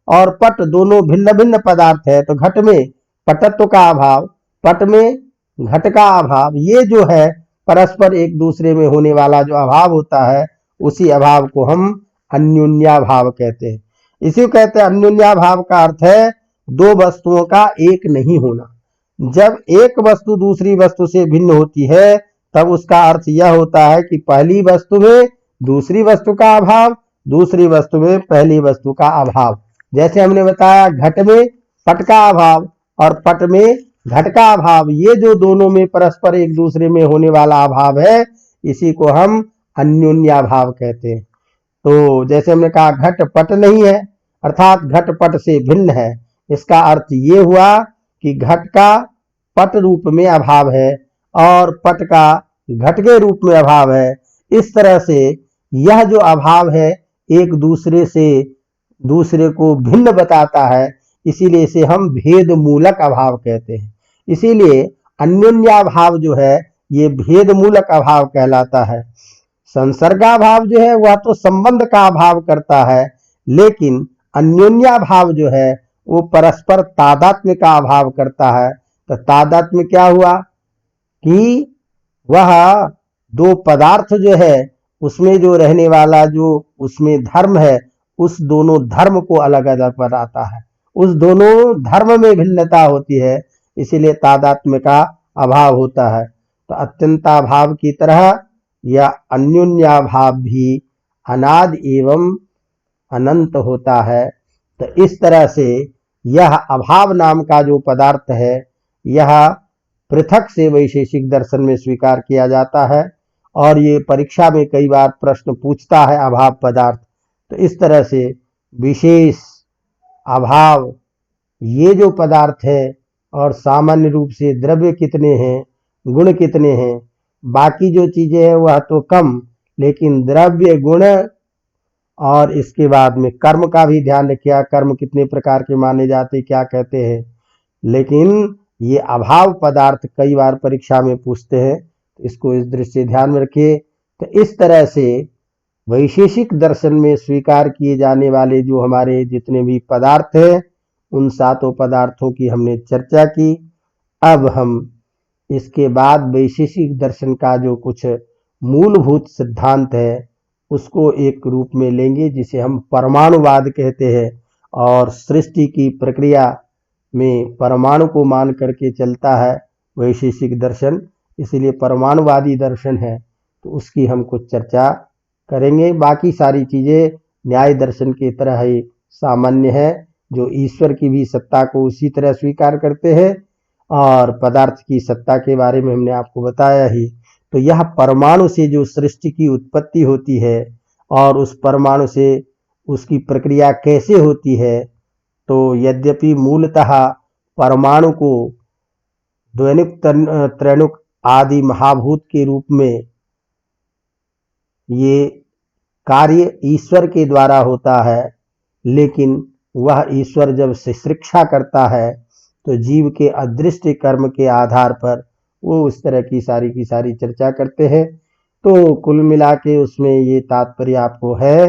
और पट दोनों भिन्न भिन्न पदार्थ है, तो घट में पटत्व का अभाव, पट में घट का अभाव, ये जो है परस्पर एक दूसरे में होने वाला जो अभाव होता है, उसी अभाव को हम अन्योन्याभाव कहते हैं। इसी को कहते हैं अन्योन्याभाव का अर्थ है दो वस्तुओं का एक नहीं होना। जब एक वस्तु दूसरी वस्तु से भिन्न होती है, तब उसका अर्थ यह होता है कि पहली वस्तु में दूसरी वस्तु का अभाव, दूसरी वस्तु में पहली वस्तु का अभाव। जैसे हमने बताया घट में पट का अभाव और पट में घट का अभाव, ये जो दोनों में परस्पर एक दूसरे में होने वाला अभाव है, इसी को हम अन्योन्याभाव कहते हैं। तो जैसे हमने कहा घट पट नहीं है, अर्थात घट पट से भिन्न है, इसका अर्थ ये हुआ कि घट का पट रूप में अभाव है और पट का घट के रूप में अभाव है। इस तरह से यह जो अभाव है एक दूसरे से दूसरे को भिन्न बताता है, इसीलिए इसे हम भेद मूलक अभाव कहते हैं। इसीलिए अन्योन्याभाव जो है ये भेद मूलक अभाव कहलाता है। संसर्गाभाव जो है वह तो संबंध का अभाव करता है, लेकिन अन्योन्याभाव जो है वो परस्पर तादात्म्य का अभाव करता है। तो तादात्म्य क्या हुआ कि वह दो पदार्थ जो है उसमें जो रहने वाला जो उसमें धर्म है, उस दोनों धर्म को अलग अलग बनाता है, उस दोनों धर्म में भिन्नता होती है, इसीलिए तादात्म्य का अभाव होता है। तो अत्यंताभाव की तरह यह अन्योन्याभाव भी अनाद एवं अनंत होता है। तो इस तरह से यह अभाव नाम का जो पदार्थ है, यह पृथक से वैशेषिक दर्शन में स्वीकार किया जाता है और ये परीक्षा में कई बार प्रश्न पूछता है अभाव पदार्थ। तो इस तरह से विशेष अभाव ये जो पदार्थ है, और सामान्य रूप से द्रव्य कितने हैं, गुण कितने हैं, बाकी जो चीजें हैं वह तो कम, लेकिन द्रव्य गुण और इसके बाद में कर्म का भी ध्यान रखिए, कर्म कितने प्रकार के माने जाते क्या कहते हैं। लेकिन ये अभाव पदार्थ कई बार परीक्षा में पूछते हैं, तो इसको इस दृष्टि से ध्यान में रखिए। तो इस तरह से वैशेषिक दर्शन में स्वीकार किए जाने वाले जो हमारे जितने भी पदार्थ हैं, उन सातों पदार्थों की हमने चर्चा की। अब हम इसके बाद वैशेषिक दर्शन का जो कुछ मूलभूत सिद्धांत है उसको एक रूप में लेंगे जिसे हम परमाणुवाद कहते हैं, और सृष्टि की प्रक्रिया में परमाणु को मान करके चलता है वैशेषिक दर्शन, इसलिए परमाणुवादी दर्शन है। तो उसकी हम कुछ चर्चा करेंगे। बाकी सारी चीजें न्याय दर्शन की तरह ही सामान्य है, जो ईश्वर की भी सत्ता को उसी तरह स्वीकार करते हैं, और पदार्थ की सत्ता के बारे में हमने आपको बताया ही। तो यह परमाणु से जो सृष्टि की उत्पत्ति होती है और उस परमाणु से उसकी प्रक्रिया कैसे होती है, तो यद्यपि मूलतः परमाणु को द्वैनिक त्रैणुक आदि महाभूत के रूप में ये कार्य ईश्वर के द्वारा होता है, लेकिन वह ईश्वर जब शिक्षा करता है तो जीव के अदृष्ट कर्म के आधार पर वो उस तरह की सारी चर्चा करते हैं। तो कुल मिला के उसमें ये तात्पर्य आपको है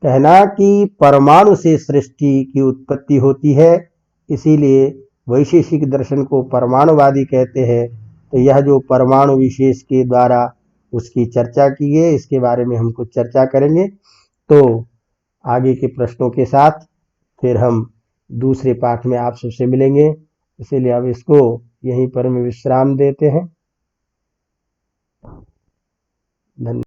कहना कि परमाणु से सृष्टि की उत्पत्ति होती है, इसीलिए वैशेषिक दर्शन को परमाणुवादी कहते हैं। तो यह जो परमाणु विशेष के द्वारा उसकी चर्चा की है, इसके बारे में हम कुछ चर्चा करेंगे। तो आगे के प्रश्नों के साथ फिर हम दूसरे पाठ में आप सबसे मिलेंगे, इसीलिए अब इसको यहीं पर मैं विश्राम देते हैं। धन्यवाद।